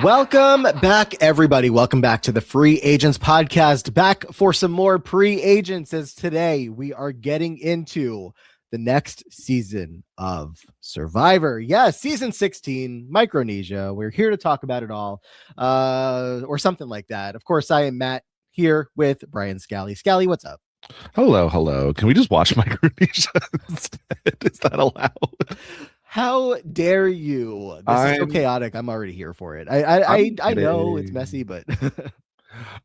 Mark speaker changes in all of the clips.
Speaker 1: Welcome back, everybody. Welcome back to the Free Agents Podcast. Back for some more pre-agents, as today we are getting into the next season of Survivor. Yes, season 16, Micronesia. We're here to talk about it all, or something like that. Of course, I am Matt here with Brian Scally. Scally, what's up?
Speaker 2: Hello. Can we just watch Micronesia instead? Is that allowed?
Speaker 1: How dare you? This is so chaotic. I'm already here for it. I know it's messy, but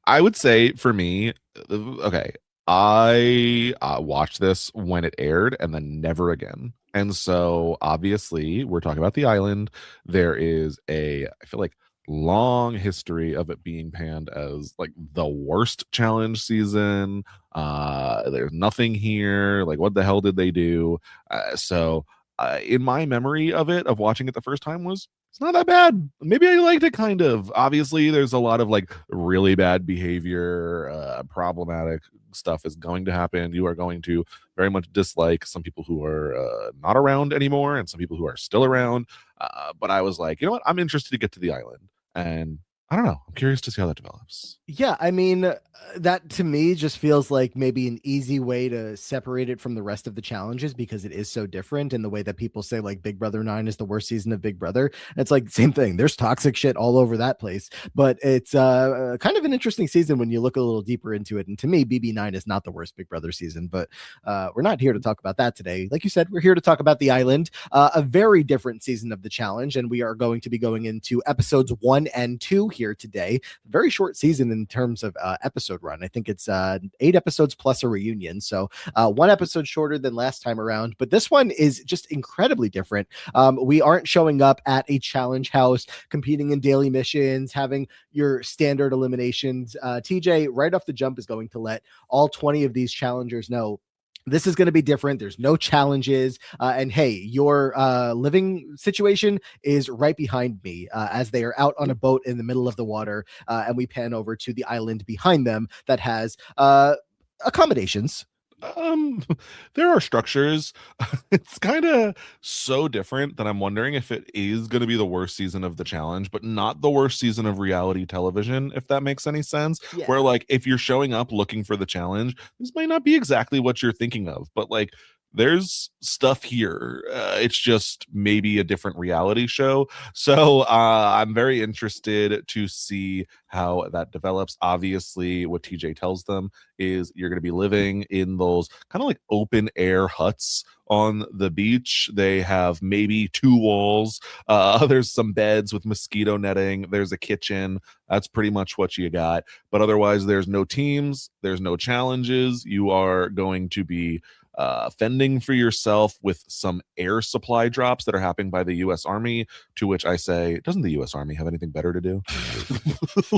Speaker 2: I would say for me, okay, I watched this when it aired and then never again. And so obviously we're talking about the island. There is I feel like long history of it being panned as like the worst challenge season. There's nothing here. Like, what the hell did they do? In my memory of it, of watching it the first time, was it's not that bad. Maybe I liked it kind of. Obviously, there's a lot of like really bad behavior, problematic stuff is going to happen. You are going to very much dislike some people who are not around anymore and some people who are still around. But I was like, you know what? I'm interested to get to the island. And I don't know. I'm curious to see how that develops.
Speaker 1: yeah, I mean, that to me just feels like maybe an easy way to separate it from the rest of the challenges because it is so different in the way that people say like Big Brother 9 is the worst season of Big Brother. It's like same thing. There's toxic shit all over that place, but it's kind of an interesting season when you look a little deeper into it. And to me, BB9 is not the worst Big Brother season, but we're not here to talk about that today. Like you said, we're here to talk about the island, a very different season of the challenge, and we are going to be going into episodes 1 and 2 here today. Very short season in terms of episode run. I think it's 8 episodes plus a reunion, so one episode shorter than last time around, but this one is just incredibly different. We aren't showing up at a challenge house competing in daily missions, having your standard eliminations. TJ right off the jump is going to let all 20 of these challengers know this is going to be different. There's no challenges. And hey, your living situation is right behind me as they are out on a boat in the middle of the water. And we pan over to the island behind them that has accommodations.
Speaker 2: um there are structures. It's kind of so different that I'm wondering if it is going to be the worst season of the challenge, but not the worst season of reality television, if that makes any sense.
Speaker 1: Yeah.
Speaker 2: Where like if you're showing up looking for the challenge, this might not be exactly what you're thinking of, but like there's stuff here. It's just maybe a different reality show. So I'm very interested to see how that develops. Obviously, what TJ tells them is you're going to be living in those kind of like open air huts on the beach. They have maybe 2 walls. There's some beds with mosquito netting. There's a kitchen. That's pretty much what you got. But otherwise, there's no teams. There's no challenges. You are going to be fending for yourself with some air supply drops that are happening by the U.S. Army, to which I say, doesn't the U.S. Army have anything better to do?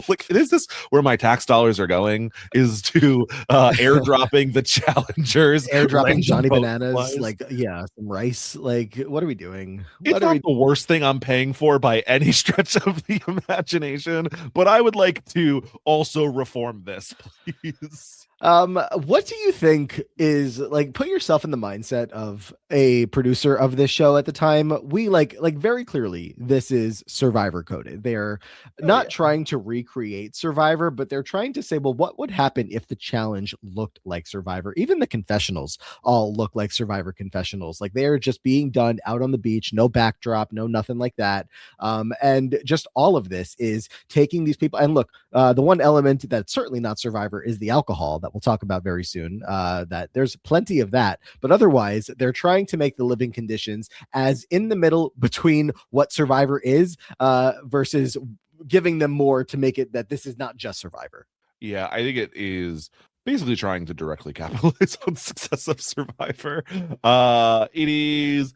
Speaker 2: Like, is this where my tax dollars are going? Is to airdropping the challengers,
Speaker 1: Airdropping Johnny Bananas, like, yeah, some rice. Like, what are we doing?
Speaker 2: It's not the worst thing I'm paying for by any stretch of the imagination, but I would like to also reform this, please.
Speaker 1: What do you think is like, put yourself in the mindset of a producer of this show at the time. We like very clearly this is Survivor coded. They're not trying to recreate Survivor, but they're trying to say, well, what would happen if the challenge looked like Survivor? Even the confessionals all look like Survivor confessionals. Like, they're just being done out on the beach, no backdrop, no nothing like that. And just all of this is taking these people, and look, the one element that's certainly not Survivor is the alcohol that we'll talk about very soon. That there's plenty of that, but otherwise they're trying to make the living conditions as in the middle between what Survivor is versus giving them more to make it that this is not just Survivor.
Speaker 2: Yeah, I think it is basically trying to directly capitalize on the success of Survivor. It is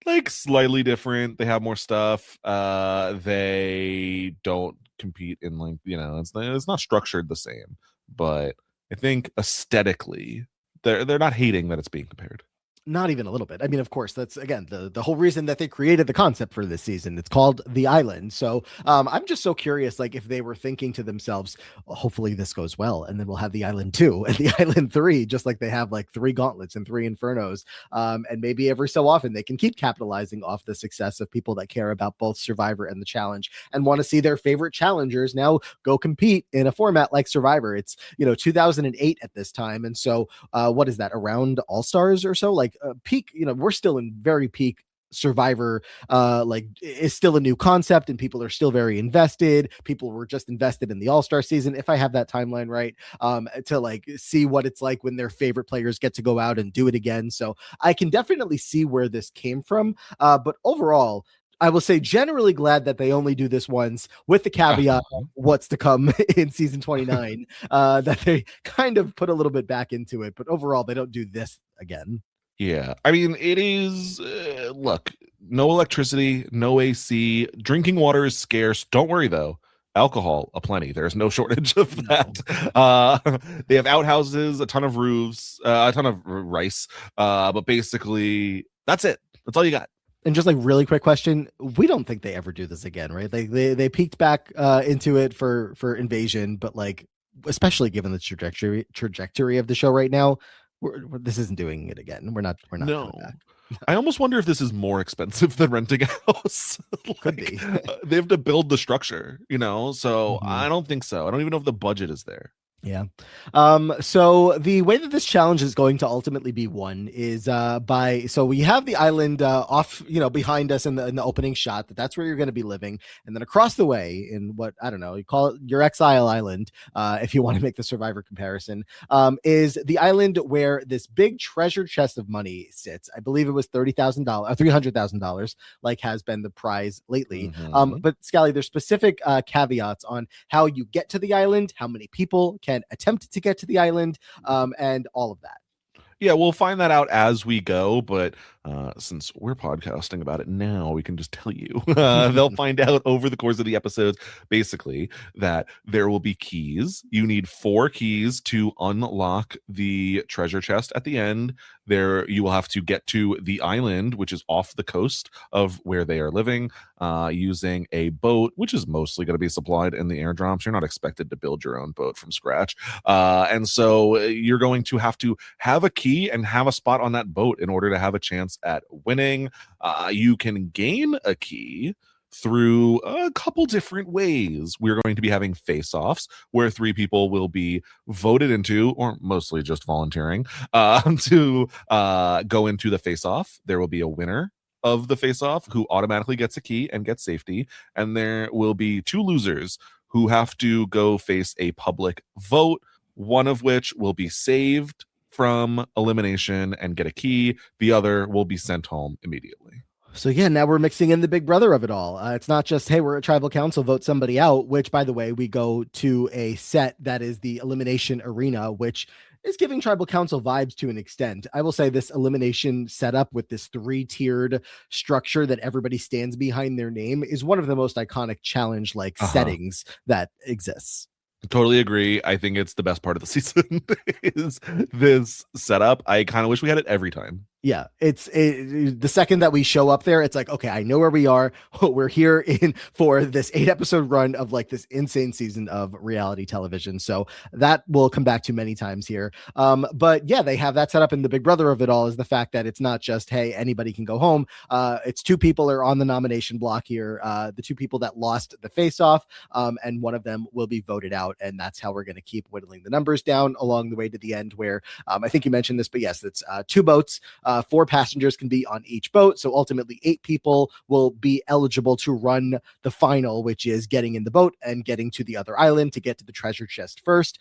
Speaker 2: like slightly different. They have more stuff. They don't compete in, like, you know, it's not structured the same, but I think aesthetically they're not hating that it's being compared.
Speaker 1: Not even a little bit. I mean, of course, that's again the whole reason that they created the concept for this season. It's called the island. So I'm just so curious, like if they were thinking to themselves, well, hopefully this goes well, and then we'll have the island 2 and the island 3, just like they have like 3 gauntlets and 3 infernos. And maybe every so often they can keep capitalizing off the success of people that care about both Survivor and the challenge and want to see their favorite challengers now go compete in a format like Survivor. It's 2008 at this time, and so what is that, around All Stars or so, like peak, we're still in very peak Survivor. Like is still a new concept and people are still very invested. People were just invested in the All-Star season, if I have that timeline right, to like see what it's like when their favorite players get to go out and do it again. So I can definitely see where this came from, but overall I will say generally glad that they only do this once, with the caveat of what's to come in season 29, that they kind of put a little bit back into it, but overall they don't do this again.
Speaker 2: Yeah. I mean, it is, look, no electricity, no AC, drinking water is scarce. Don't worry though. Alcohol aplenty. There's no shortage of that. They have outhouses, a ton of roofs, a ton of rice. But basically, that's it. That's all you got.
Speaker 1: And just like really quick question, we don't think they ever do this again, right? Like they peeked back into it for Invasion, but like especially given the trajectory of the show right now, this isn't doing it again. We're not
Speaker 2: No.
Speaker 1: coming back.
Speaker 2: I almost wonder if this is more expensive than renting a house.
Speaker 1: Could be.
Speaker 2: They have to build the structure, so
Speaker 1: Mhm.
Speaker 2: I don't think so. I don't even know if the budget is there.
Speaker 1: Yeah. So the way that this challenge is going to ultimately be won is so we have the island off, behind us in the opening shot, that's where you're going to be living. And then across the way, in what, I don't know, you call it your exile island, if you want to make the Survivor comparison, is the island where this big treasure chest of money sits. I believe it was $30,000, $300,000, like has been the prize lately. But Scally, there's specific caveats on how you get to the island, how many people can attempt to get to the island, and all of that.
Speaker 2: Yeah, we'll find that out as we go, but since we're podcasting about it now, we can just tell you. They'll find out over the course of the episodes, basically, that there will be keys. You need 4 keys to unlock the treasure chest at the end. There, you will have to get to the island, which is off the coast of where they are living, using a boat, which is mostly going to be supplied in the airdrops. You're not expected to build your own boat from scratch. And so you're going to have a key and have a spot on that boat in order to have a chance at winning. You can gain a key through a couple different ways. We're going to be having face-offs where 3 people will be voted into, or mostly just volunteering, to go into the face-off. There will be a winner of the face-off who automatically gets a key and gets safety, and there will be 2 losers who have to go face a public vote, one of which will be saved from elimination and get a key. The other will be sent home immediately.
Speaker 1: So yeah, now we're mixing in the big brother of it all. It's not just, hey, we're a tribal council, vote somebody out, which, by the way, we go to a set that is the elimination arena, which is giving tribal council vibes to an extent. I will say this elimination setup with this 3-tiered structure that everybody stands behind their name is one of the most iconic challenge settings that exists.
Speaker 2: Totally agree. I think it's the best part of the season is this setup. I kind of wish we had it every time.
Speaker 1: Yeah, the second that we show up there, it's like, okay, I know where we are. We're here in for this 8-episode run of like this insane season of reality television. So that will come back to many times here. But yeah, they have that set up, and the big brother of it all is the fact that it's not just, hey, anybody can go home. It's 2 people are on the nomination block here. The 2 people that lost the face-off, and one of them will be voted out, and that's how we're going to keep whittling the numbers down along the way to the end. Where I think you mentioned this, but yes, it's 2 boats. 4 passengers can be on each boat. So ultimately 8 people will be eligible to run the final, which is getting in the boat and getting to the other island to get to the treasure chest first.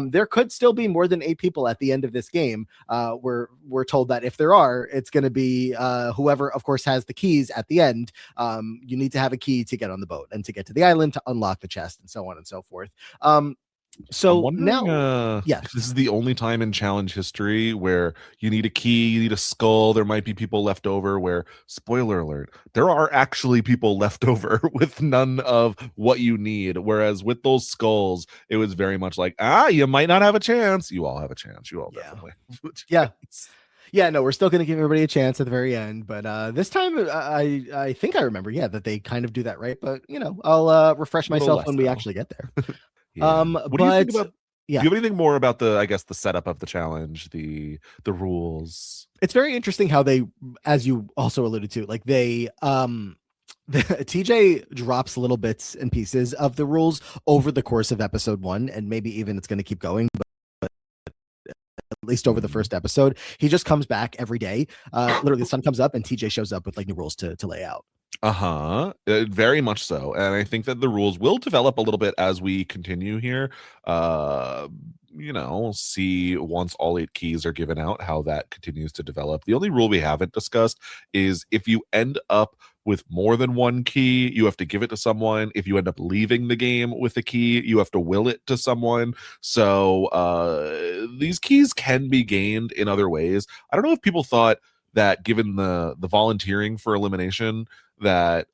Speaker 1: There could still be more than 8 people at the end of this game. We're told that if there are, it's going to be whoever, of course, has the keys at the end. You need to have a key to get on the boat and to get to the island to unlock the chest and so on and so forth. So now,
Speaker 2: yeah, this is the only time in challenge history where you need a key, you need a skull. There might be people left over. Where, spoiler alert, there are actually people left over with none of what you need. Whereas with those skulls, it was very much like, you might not have a chance. You all have a chance. You all definitely have a chance.
Speaker 1: Yeah. Yeah, no, we're still going to give everybody a chance at the very end, but this time I think I remember, yeah, that they kind of do that right. But I'll refresh
Speaker 2: A little
Speaker 1: myself
Speaker 2: less
Speaker 1: when we
Speaker 2: though.
Speaker 1: actually get there.
Speaker 2: Yeah. What do you think
Speaker 1: But
Speaker 2: about? Do
Speaker 1: yeah,
Speaker 2: you have anything more about the, I guess, the setup of the challenge, the rules?
Speaker 1: it's very interesting how they, as you also alluded to, like they TJ drops little bits and pieces of the rules over the course of episode one, and maybe even it's going to keep going. At least over the
Speaker 2: Mhm.
Speaker 1: first episode, he just comes back every day. Literally, the sun comes up and TJ shows up with like new rules to lay out.
Speaker 2: Uh-huh. Very much so. And I think that the rules will develop a little bit as we continue here. Uh, see once all 8 keys are given out, how that continues to develop. The only rule we haven't discussed is if you end up with more than one key, you have to give it to someone. If you end up leaving the game with a key, you have to will it to someone. So these keys can be gained in other ways. I don't know if people thought that given the volunteering for elimination that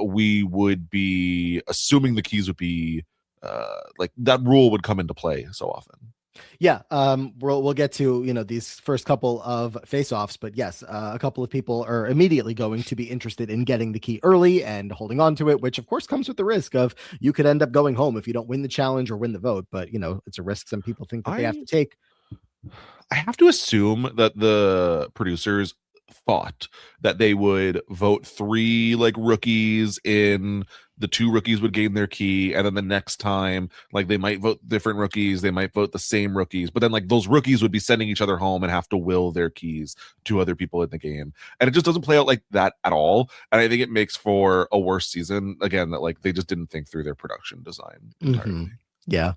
Speaker 2: we would be assuming the keys would be like that rule would come into play so often.
Speaker 1: Yeah, we'll get to these first couple of face-offs, but yes, a couple of people are immediately going to be interested in getting the key early and holding on to it, which of course comes with the risk of you could end up going home if you don't win the challenge or win the vote. But it's a risk some people think that they have
Speaker 2: I
Speaker 1: to take.
Speaker 2: I have to assume that the producers thought that they would vote 3 like rookies in, the 2 rookies would gain their key, and then the next time like they might vote different rookies, they might vote the same rookies, but then like those rookies would be sending each other home and have to will their keys to other people in the game, and it just doesn't play out like that at all. And I think it makes for a worse season again, that like they just didn't think through their production design
Speaker 1: Mm-hmm.
Speaker 2: entirely.
Speaker 1: Yeah.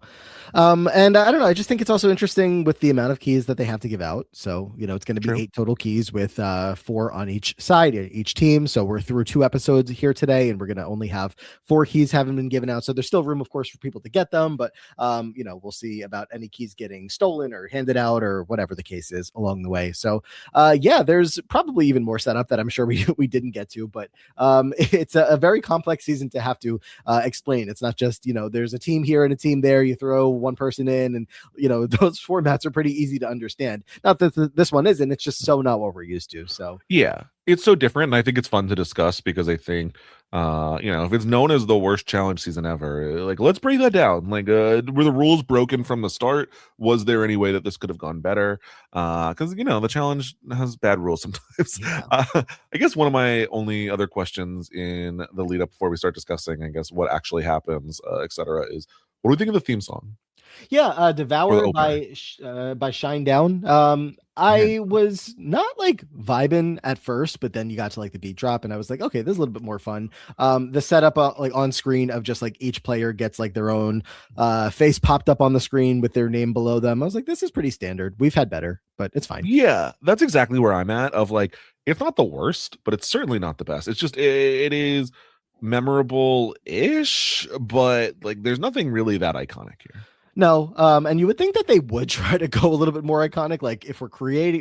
Speaker 1: And I don't know. I just think it's also interesting with the amount of keys that they have to give out. So, it's going to be
Speaker 2: True.
Speaker 1: 8 total keys with 4 on each side, each team. So we're through 2 episodes here today, and we're going to only have 4 keys haven't been given out. So there's still room, of course, for people to get them. But, we'll see about any keys getting stolen or handed out or whatever the case is along the way. So, yeah, there's probably even more setup that I'm sure we didn't get to. But it's a very complex season to have to explain. It's not just, there's a team here and a team there. You throw one person in, and those formats are pretty easy to understand. Not that this one isn't. It's just so not what we're used to. So
Speaker 2: Yeah, it's so different, and I think it's fun to discuss because I think, if it's known as the worst challenge season ever, like let's break that down. Like, were the rules broken from the start? Was there any way that this could have gone better? Because the challenge has bad rules sometimes.
Speaker 1: yeah.
Speaker 2: I guess one of my only other questions in the lead up before we start discussing, I guess, what actually happens, etc., is what do we think of the theme song
Speaker 1: Yeah,
Speaker 2: or the
Speaker 1: Devour
Speaker 2: opener?
Speaker 1: by Shine Down.
Speaker 2: Man,
Speaker 1: I was not like vibing at first, but then you got to like the beat drop, and I was like, okay, this is a little bit more fun. The setup like on screen of just like each player gets like their own face popped up on the screen with their name below them. I was like, this is pretty standard. We've had better, but it's fine.
Speaker 2: yeah, that's exactly where I'm at. Of like, it's not the worst, but it's certainly not the best. It's just it is memorable-ish, but like there's nothing really that iconic here.
Speaker 1: No, and you would think that they would try to go a little bit more iconic, like if we're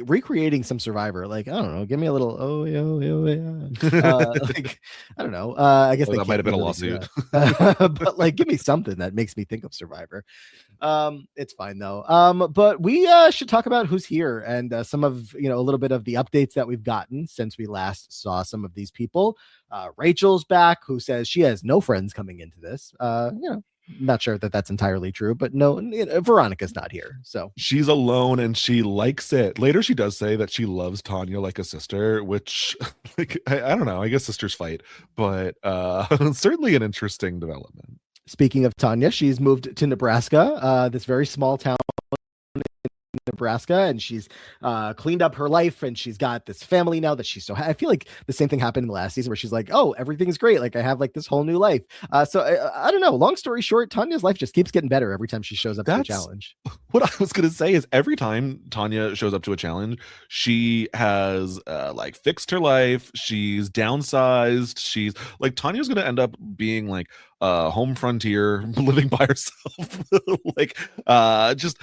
Speaker 1: recreating some Survivor, like I don't know, give me a little yeah. Like I don't know. I guess
Speaker 2: Oh,
Speaker 1: they
Speaker 2: that might
Speaker 1: can't
Speaker 2: have been a
Speaker 1: really do
Speaker 2: lawsuit.
Speaker 1: that, but like give me something that makes me think of Survivor. It's fine though. But we should talk about who's here and some of a little bit of the updates that we've gotten since we last saw some of these people. Rachel's back, who says she has no friends coming into this. Not sure that that's entirely true, but no, Veronica's not here. So
Speaker 2: She's alone and she likes it. Later, she does say that she loves Tanya like a sister, which, like, I don't know. I guess sisters fight, but certainly an interesting development.
Speaker 1: speaking of Tanya, she's moved to Nebraska, this very small town Nebraska, and she's cleaned up her life, and she's got this family now that she's so I feel like the same thing happened in the last season where she's like, oh, everything's great, like I have like this whole new life. So I don't know, long story short, Tanya's life just keeps getting better every time she shows up to a
Speaker 2: That's
Speaker 1: challenge.
Speaker 2: what I was gonna say. Is every time Tanya shows up to a challenge, she has like fixed her life. She's downsized. She's like Tanya's gonna end up being like home frontier, living by herself. Like just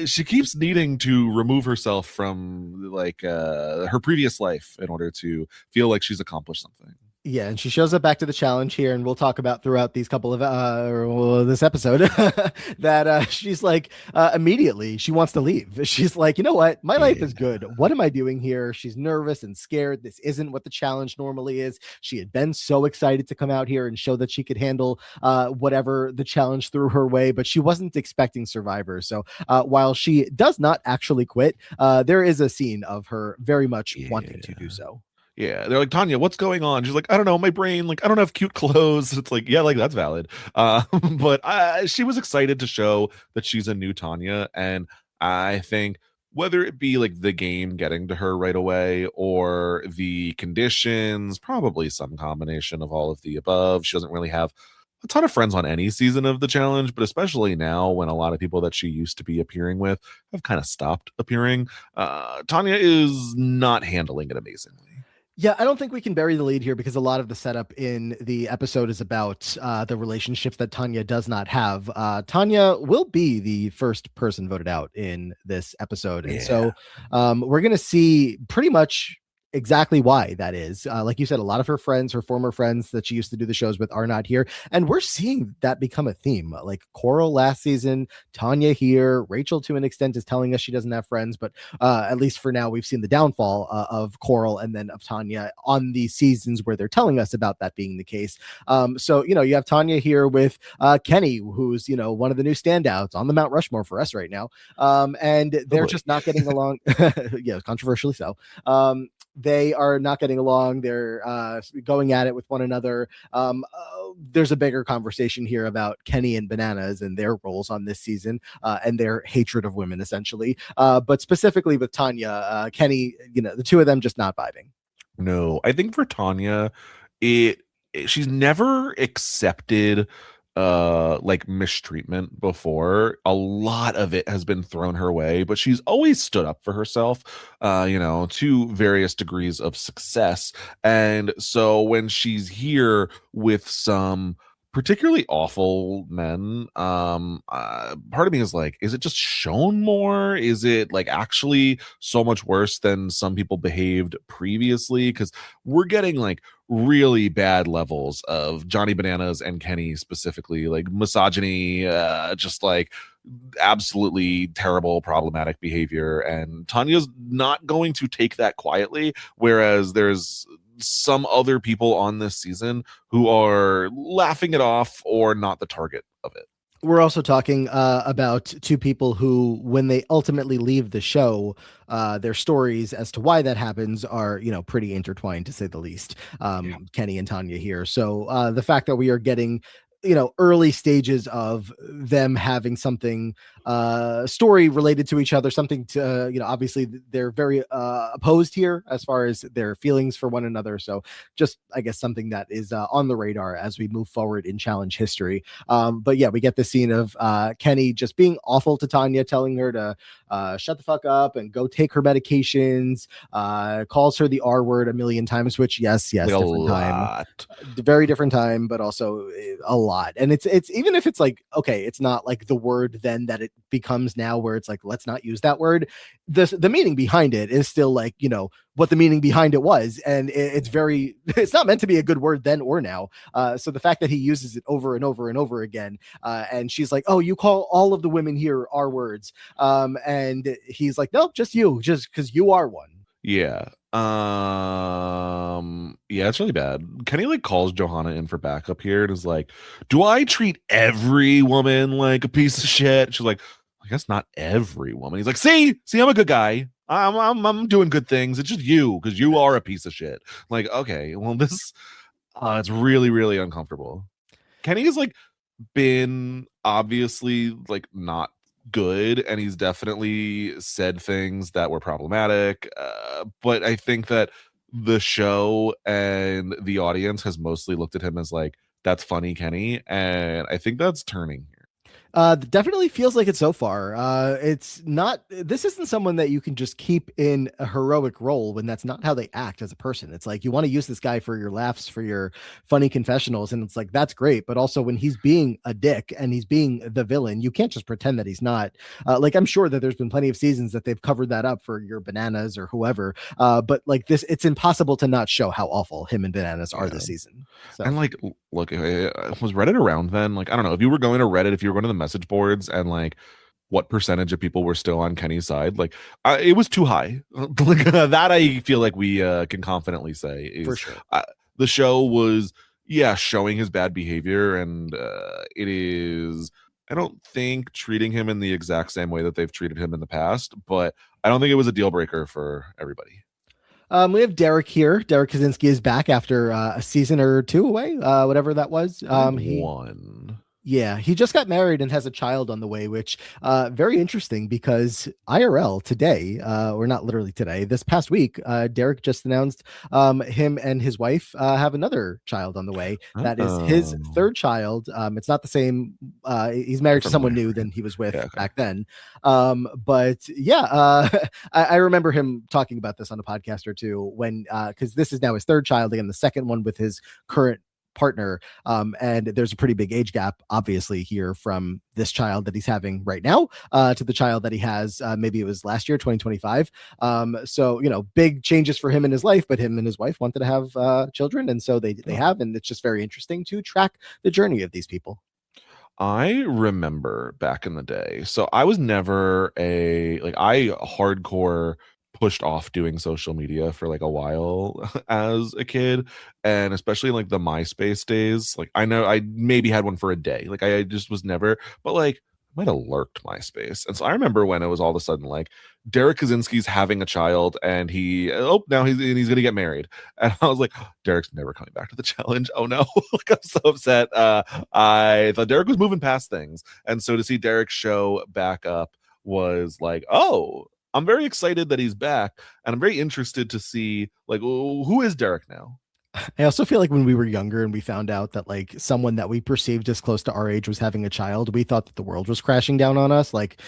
Speaker 2: she keeps needing to remove herself from like her previous life in order to feel like she's accomplished something.
Speaker 1: Yeah, and she shows up back to the challenge here, and we'll talk about throughout these couple of this episode that she's like immediately she wants to leave. She's like, you know what, my life is
Speaker 2: Yeah.
Speaker 1: good. What am I doing here? She's nervous and scared. This isn't what the challenge normally is. She had been so excited to come out here and show that she could handle whatever the challenge threw her way, but she wasn't expecting Survivor. So while she does not actually quit, there is a scene of her very much wanting to do
Speaker 2: Yeah.
Speaker 1: so.
Speaker 2: Yeah, they're like, Tanya, what's going on? She's like, I don't know, my brain, like, I don't have cute clothes. It's like, yeah, like that's valid. But she was excited to show that she's a new Tanya, and I think whether it be like the game getting to her right away or the conditions, probably some combination of all of the above. She doesn't really have a ton of friends on any season of the challenge, but especially now when a lot of people that she used to be appearing with have kind of stopped appearing. Tanya is not handling it amazingly.
Speaker 1: Yeah, I don't think we can bury the lead here because a lot of the setup in the episode is about the relationships that Tanya does not have. Tanya will be the first person voted out in this episode. And
Speaker 2: Yeah.
Speaker 1: so we're going to see pretty much exactly why that is. Like you said, a lot of her friends, her former friends that she used to do the shows with, are not here. And we're seeing that become a theme. Like Coral last season, Tanya here, Rachel to an extent is telling us she doesn't have friends, but at least for now, we've seen the downfall of Coral and then of Tanya on these seasons where they're telling us about that being the case. So, you have Tanya here with Kenny, who's, one of the new standouts on the Mount Rushmore for us right now. And
Speaker 2: Oh
Speaker 1: they're
Speaker 2: boy.
Speaker 1: just not getting along. Yeah, controversially so. They are not getting along. They're going at it with one another. There's a bigger conversation here about Kenny and Bananas and their roles on this season and their hatred of women, essentially. But specifically with Tanya, Kenny, the two of them just not vibing.
Speaker 2: No, I think for Tanya, she's never accepted like mistreatment before. A lot of it has been thrown her way, but she's always stood up for herself, to various degrees of success. And so when she's here with some particularly awful men, part of me is like, is it just shown more? Is it like actually so much worse than some people behaved previously? Because we're getting like really bad levels of Johnny Bananas and Kenny specifically, like misogyny, just like absolutely terrible, problematic behavior. And Tanya's not going to take that quietly, whereas there's some other people on this season who are laughing it off or not the target of it.
Speaker 1: We're also talking about two people who, when they ultimately leave the show, their stories as to why that happens are, pretty intertwined to say the least.
Speaker 2: Yeah.
Speaker 1: Kenny and Tanya here. So the fact that we are getting, early stages of them having something story related to each other, something to obviously they're very opposed here as far as their feelings for one another. So just, I guess, something that is on the radar as we move forward in challenge history. But yeah, we get the scene of Kenny just being awful to Tanya, telling her to shut the fuck up and go take her medications, calls her the R word a million times, which yes,
Speaker 2: Like a
Speaker 1: different time,
Speaker 2: lot.
Speaker 1: very different time, but also a lot. And it's even if it's like, okay, it's not like the word then that it becomes now where it's like, let's not use that word. The meaning behind it is still like, what the meaning behind it was. And it's very, it's not meant to be a good word then or now. So the fact that he uses it over and over and over again, and she's like, oh, you call all of the women here R words. And he's like, no, just you, just because you are one.
Speaker 2: Yeah. Yeah, it's really bad. Kenny like calls Johanna in for backup here and is like, do I treat every woman like a piece of shit? She's like, I guess not every woman. He's like, see, I'm a good guy. I'm doing good things. It's just you, because you are a piece of shit. Like, okay, well, this it's really, really uncomfortable. Kenny has like been obviously like not good, and he's definitely said things that were problematic, but I think that the show and the audience has mostly looked at him as like, that's funny, Kenny, and I think that's turning here.
Speaker 1: Definitely feels like it so far. It's not. This isn't someone that you can just keep in a heroic role when that's not how they act as a person. It's like you want to use this guy for your laughs, for your funny confessionals, and it's like that's great. But also when he's being a dick and he's being the villain, you can't just pretend that he's not. Like I'm sure that there's been plenty of seasons that they've covered that up for your bananas or whoever. But like this, it's impossible to not show how awful him and bananas are
Speaker 2: Yeah.
Speaker 1: this season. So
Speaker 2: And like, look, was Reddit around then? Like, I don't know. If you were going to Reddit, if you were going to the message boards, and like, what percentage of people were still on Kenny's side? Like, it was too high. Like, that I feel like we can confidently say
Speaker 1: for
Speaker 2: is
Speaker 1: sure.
Speaker 2: the show was, yeah, showing his bad behavior, and it is. I don't think treating him in the exact same way that they've treated him in the past, but I don't think it was a deal breaker for everybody.
Speaker 1: We have Derek here. Derek Kaczynski is back after a season or two away, whatever that was.
Speaker 2: I think
Speaker 1: He
Speaker 2: one.
Speaker 1: Yeah, he just got married and has a child on the way, which very interesting because IRL today, or not literally today, this past week, Derek just announced him and his wife have another child on the way. That is his
Speaker 2: Oh,
Speaker 1: third child. It's not the same. He's married to
Speaker 2: different
Speaker 1: someone
Speaker 2: wife.
Speaker 1: new than he was with
Speaker 2: Yeah, okay.
Speaker 1: back then. But yeah, I remember him talking about this on a podcast or two when because this is now his third child again, the second one with his current partner, and there's a pretty big age gap obviously here from this child that he's having right now to the child that he has maybe it was last year 2025. So big changes for him in his life, but him and his wife wanted to have children, and so they have, and it's just very interesting to track the journey of these people.
Speaker 2: I remember back in the day. So I was never I hardcore pushed off doing social media for like a while as a kid, and especially in like the MySpace days. Like I know I maybe had one for a day. Like I just was never, but like I might have lurked MySpace. And so I remember when it was all of a sudden like Derek Kaczynski's having a child, and now he's gonna get married. And I was like, Derek's never coming back to the challenge. Oh no. Like I'm so upset. I thought Derek was moving past things. And so to see Derek show back up was like, oh, I'm very excited that he's back. And I'm very interested to see like who is Derek now?
Speaker 1: I also feel like when we were younger and we found out that like someone that we perceived as close to our age was having a child, we thought that the world was crashing down on us. Like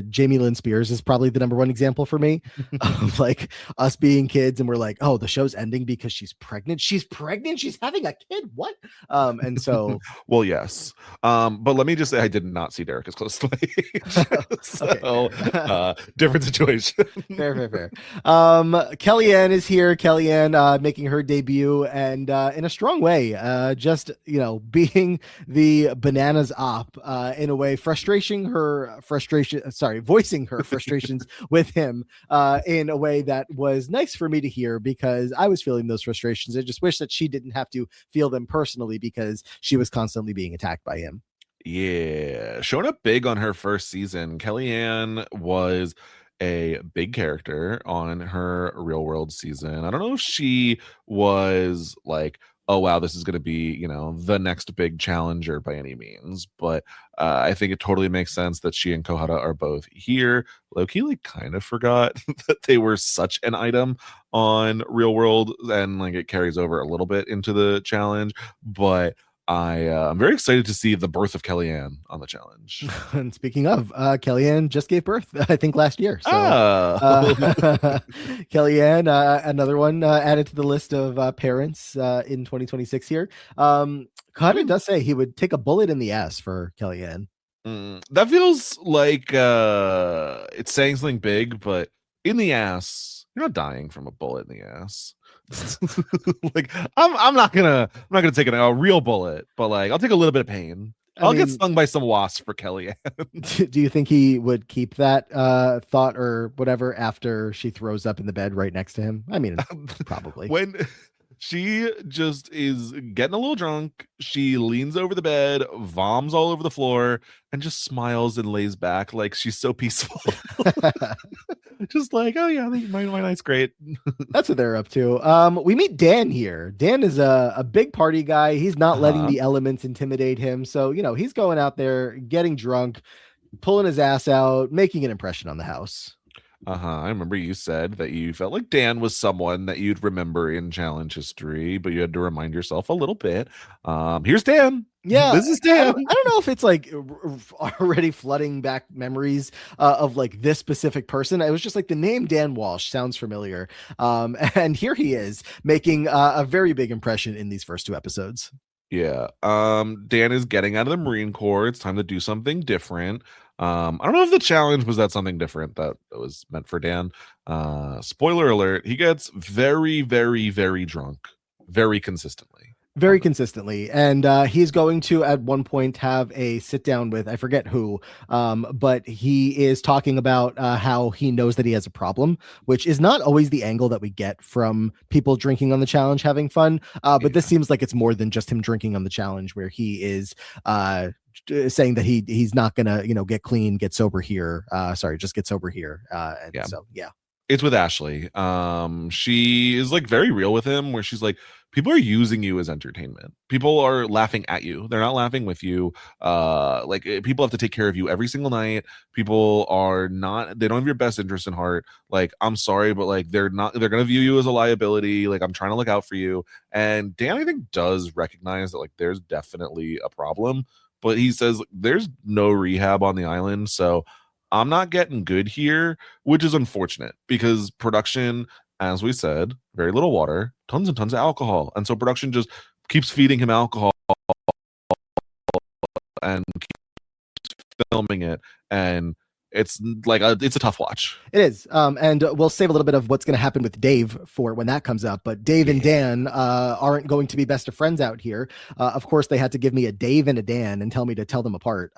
Speaker 1: Jamie Lynn Spears is probably the number one example for me of like us being kids and we're like, oh, the show's ending because she's pregnant. She's pregnant. She's having a kid. What? And so
Speaker 2: Well, yes. But let me just say I did not see Derek as close to my age.
Speaker 1: okay,
Speaker 2: So
Speaker 1: fair.
Speaker 2: different situation.
Speaker 1: Fair, fair, fair. Kellyanne is here. Kellyanne making her debut and in a strong way, just being the bananas op in a way, voicing her frustrations with him in a way that was nice for me to hear because I was feeling those frustrations. I just wish that she didn't have to feel them personally because she was constantly being attacked by him.
Speaker 2: Yeah, showing up big on her first season. Kellyanne was a big character on her real world season. I don't know if she was like, oh wow, this is going to be, the next big challenger by any means, but I think it totally makes sense that she and Kohara are both here. Loki like kind of forgot that they were such an item on real world, and like it carries over a little bit into the challenge, but I'm very excited to see the birth of Kellyanne on the challenge.
Speaker 1: And speaking of, Kellyanne just gave birth, I think last year. So
Speaker 2: Oh,
Speaker 1: Kellyanne, another one added to the list of parents in 2026 here.
Speaker 2: I
Speaker 1: Carter
Speaker 2: mean,
Speaker 1: does say he would take a bullet in the ass for Kellyanne.
Speaker 2: that feels like it's saying something big, but in the ass, you're not dying from a bullet in the ass. Like I'm not gonna take a real bullet, but like I'll take a little bit of pain.
Speaker 1: I
Speaker 2: I'll get
Speaker 1: mean,
Speaker 2: stung by some wasp for Kellyanne.
Speaker 1: do you think he would keep that thought or whatever after she throws up in the bed right next to him? I mean, probably.
Speaker 2: When she just is getting a little drunk, she leans over the bed, voms all over the floor, and just smiles and lays back like she's so peaceful. Just like, oh yeah, my night's great.
Speaker 1: That's what they're up to. We meet Dan here. Dan is a big party guy. He's not letting
Speaker 2: Uh-huh.
Speaker 1: the elements intimidate him. So, he's going out there, getting drunk, pulling his ass out, making an impression on the house.
Speaker 2: I remember you said that you felt like Dan was someone that you'd remember in challenge history, but you had to remind yourself a little bit. Here's Dan.
Speaker 1: Yeah,
Speaker 2: This is Dan.
Speaker 1: I don't know if it's like already flooding back memories of like this specific person. It was just like the name Dan Walsh sounds familiar, and here he is making a very big impression in these first two episodes.
Speaker 2: Yeah. Dan is getting out of the Marine Corps. It's time to do something different. I don't know if the challenge was that something different that was meant for Dan. Spoiler alert, he gets very, very, very drunk very consistently.
Speaker 1: Very consistently, and he's going to at one point have a sit down with, I forget who, but he is talking about how he knows that he has a problem, which is not always the angle that we get from people drinking on the challenge having fun, but this seems like it's more than just him drinking on the challenge, where he is saying that he's not gonna get clean, get sober here, sorry, just get sober here, and
Speaker 2: Yeah.
Speaker 1: so yeah.
Speaker 2: It's with Ashley. She is like very real with him, where she's like, people are using you as entertainment. People are laughing at you. They're not laughing with you. People have to take care of you every single night. People are not, they don't have your best interest in heart. Like, I'm sorry, but like they're gonna view you as a liability. Like, I'm trying to look out for you. And Dan, I think, does recognize that like there's definitely a problem, but he says there's no rehab on the island. So I'm not getting good here, which is unfortunate because production, as we said, very little water, tons and tons of alcohol. And so production just keeps feeding him alcohol and keeps filming it. And it's like it's a tough watch.
Speaker 1: It is. And we'll save a little bit of what's going to happen with Dave for when that comes up. But Dave and Dan aren't going to be best of friends out here. Of course, they had to give me a Dave and a Dan and tell me to tell them apart.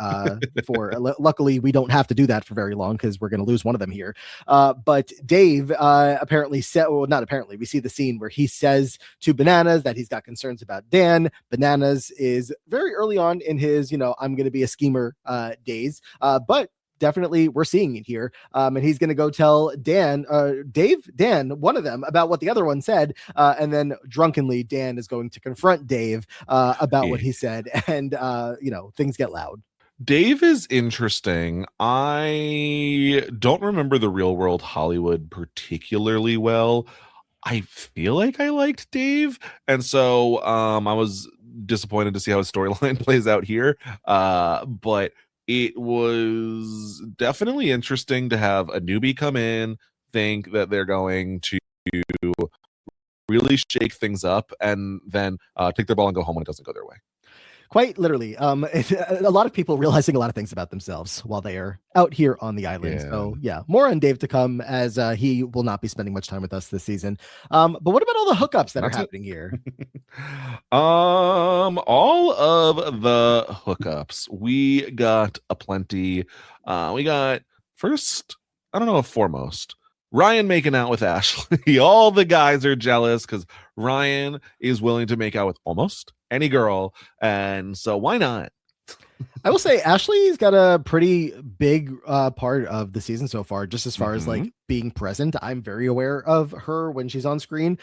Speaker 1: Luckily, we don't have to do that for very long because we're going to lose one of them here. But Dave apparently said, well, not apparently, we see the scene where he says to Bananas that he's got concerns about Dan. Bananas is very early on in his, I'm going to be a schemer days. But definitely we're seeing it here, and he's going to go tell Dan, one of them, about what the other one said, and then drunkenly Dan is going to confront Dave about what he said, and things get loud.
Speaker 2: Dave is interesting. I don't remember the Real World Hollywood particularly well. I feel like I liked Dave, and so I was disappointed to see how his storyline plays out here, but it was definitely interesting to have a newbie come in, think that they're going to really shake things up, and then take their ball and go home when it doesn't go their way.
Speaker 1: Quite literally. A lot of people realizing a lot of things about themselves while they are out here on the island.
Speaker 2: Yeah.
Speaker 1: So yeah, more on Dave to come, as he will not be spending much time with us this season. But what about all the hookups that are happening here?
Speaker 2: All of the hookups, we got aplenty. We got first, I don't know if foremost, Ryan making out with Ashley. All the guys are jealous because Ryan is willing to make out with almost any girl, and so why not?
Speaker 1: I will say Ashley's got a pretty big part of the season so far, just as far as like being present. I'm very aware of her when she's on screen.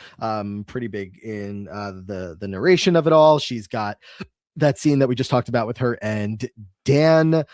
Speaker 1: Pretty big in the narration of it all. She's got that scene that we just talked about with her and Dan.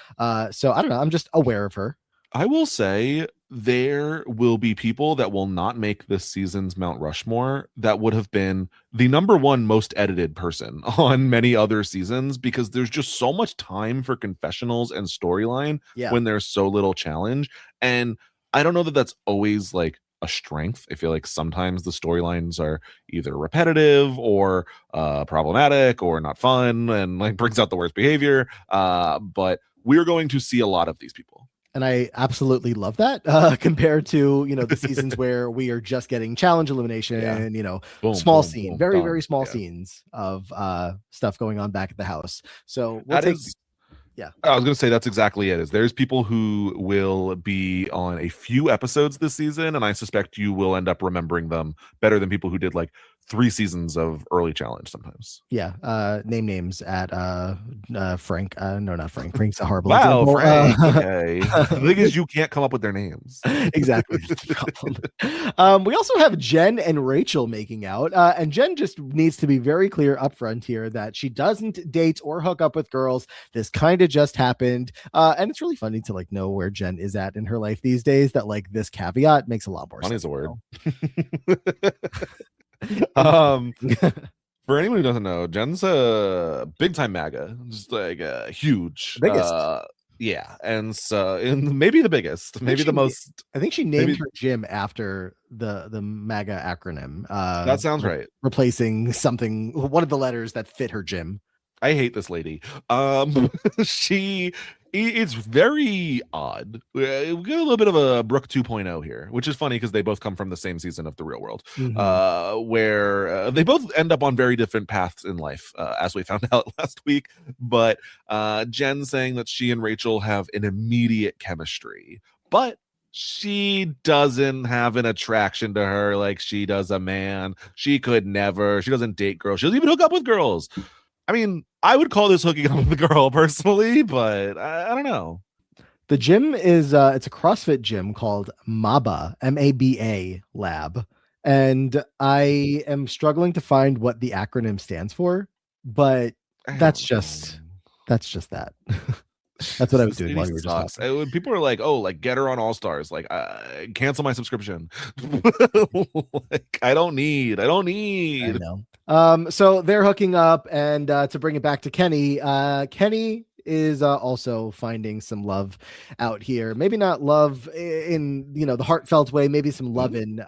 Speaker 1: So I don't know. I'm just aware of her.
Speaker 2: I will say there will be people that will not make this season's Mount Rushmore that would have been the number one most edited person on many other seasons, because there's just so much time for confessionals and storyline when there's so little challenge. And I don't know that that's always like a strength. I feel like sometimes the storylines are either repetitive or problematic or not fun and like brings out the worst behavior. But we're going to see a lot of these people.
Speaker 1: And I absolutely love that compared to, the seasons where we are just getting challenge elimination, small scene, very small scenes of stuff going on back at the house. So
Speaker 2: I was going to say that's exactly it. Is there's people who will be on a few episodes this season, and I suspect you will end up remembering them better than people who did like 3 seasons of early challenge sometimes.
Speaker 1: Yeah, name names at Frank. No, not Frank. Frank's a horrible
Speaker 2: Wow,
Speaker 1: example.
Speaker 2: Frank. Okay. The thing is, you can't come up with their names.
Speaker 1: Exactly. That's the problem. We also have Jen and Rachel making out. And Jen just needs to be very clear up front here that she doesn't date or hook up with girls. This kind of just happened. And it's really funny to like know where Jen is at in her life these days, that like this caveat makes a lot more
Speaker 2: Funny is
Speaker 1: sense.
Speaker 2: a word.
Speaker 1: Um,
Speaker 2: For anyone who doesn't know, Jen's a big time MAGA, just like huge.
Speaker 1: biggest.
Speaker 2: Yeah, and so maybe the biggest, maybe the most.
Speaker 1: I think she named
Speaker 2: maybe,
Speaker 1: her gym after the MAGA acronym.
Speaker 2: That sounds right.
Speaker 1: Replacing something, one of the letters that fit her gym.
Speaker 2: I hate this lady. It's very odd. We get a little bit of a Brooke 2.0 here, which is funny because they both come from the same season of The Real World, where they both end up on very different paths in life, as we found out last week. But Jen saying that she and Rachel have an immediate chemistry, but she doesn't have an attraction to her like she does a man. She doesn't date girls. She doesn't even hook up with girls. I mean, I would call this hooking up with a girl personally, but I don't know.
Speaker 1: The gym is it's a CrossFit gym called MABA, MABA Lab, and I am struggling to find what the acronym stands for, but that's just that. That's what I was doing while you were just talking.
Speaker 2: People are like, "Oh, like get her on All Stars, like cancel my subscription." Like I don't need.
Speaker 1: I know. So they're hooking up, and to bring it back to Kenny, Kenny is also finding some love out here. Maybe not love in the heartfelt way, maybe some love in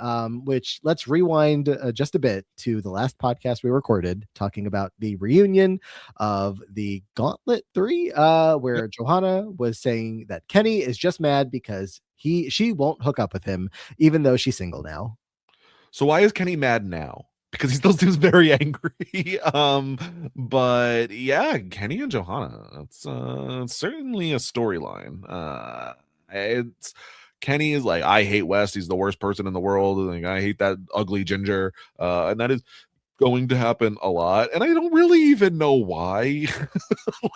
Speaker 1: which let's rewind just a bit to the last podcast we recorded talking about the reunion of the Gauntlet 3, where Johanna was saying that Kenny is just mad because she won't hook up with him even though she's single now.
Speaker 2: So why is Kenny mad now? Because he still seems very angry. But yeah, Kenny and Johanna, it's certainly a storyline. It's Kenny is like, I hate Wes, he's the worst person in the world, like I hate that ugly ginger, and that is going to happen a lot, and I don't really even know why.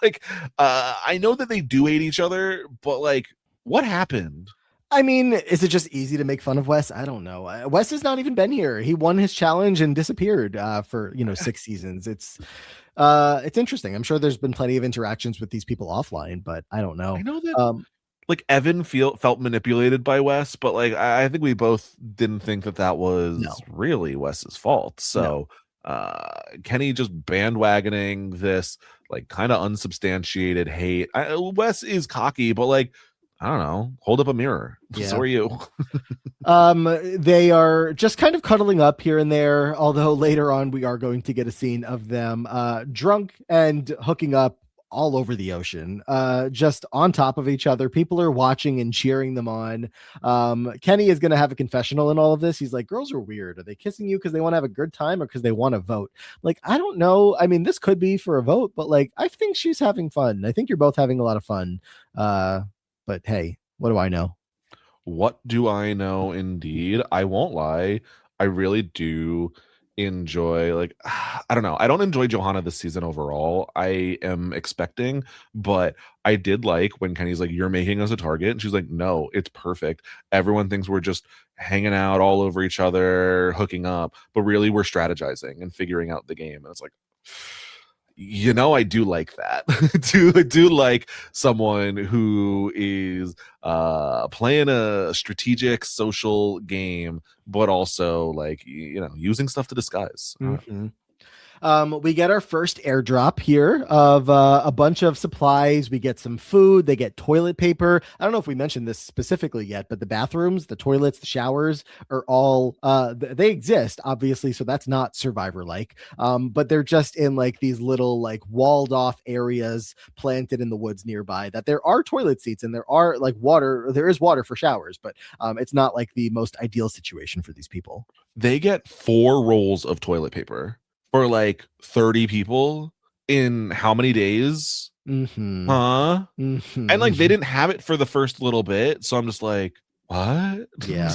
Speaker 2: Like I know that they do hate each other, but like what happened?
Speaker 1: I mean, is it just easy to make fun of Wes? I don't know. Wes has not even been here. He won his challenge and disappeared for 6 seasons. It's interesting. I'm sure there's been plenty of interactions with these people offline, but I don't know.
Speaker 2: I know that like Evan felt manipulated by Wes, but like I think we both didn't think that was really Wes's fault. So Kenny just bandwagoning this like kind of unsubstantiated hate. Wes is cocky, but like I don't know, hold up a mirror. Yeah. So are you.
Speaker 1: They are just kind of cuddling up here and there, although later on we are going to get a scene of them drunk and hooking up all over the ocean, just on top of each other. People are watching and cheering them on. Kenny is going to have a confessional in all of this. He's like, girls are weird. Are they kissing you because they want to have a good time or because they want to vote? Like, I don't know. I mean, this could be for a vote, but like, I think she's having fun. I think you're both having a lot of fun. But hey, what do I know?
Speaker 2: What do I know? Indeed. I won't lie. I really do enjoy, like, I don't know. I don't enjoy Johanna this season overall. I am expecting, but I did like when Kenny's like, you're making us a target. And she's like, no, it's perfect. Everyone thinks we're just hanging out all over each other, hooking up, but really we're strategizing and figuring out the game. And it's like, I do like that. I do like someone who is playing a strategic social game, but also like using stuff to disguise.
Speaker 1: We get our first airdrop here of a bunch of supplies. We get some food. They get toilet paper. I don't know if we mentioned this specifically yet, but the bathrooms, the toilets, the showers are all they exist, obviously. So that's not Survivor like, but they're just in like these little like walled off areas planted in the woods nearby. That there are toilet seats and there are like water. There is water for showers, but it's not like the most ideal situation for these people.
Speaker 2: They get 4 rolls of toilet paper for like 30 people in how many days? And like they didn't have it for the first little bit, so I'm just like, what?
Speaker 1: Yeah.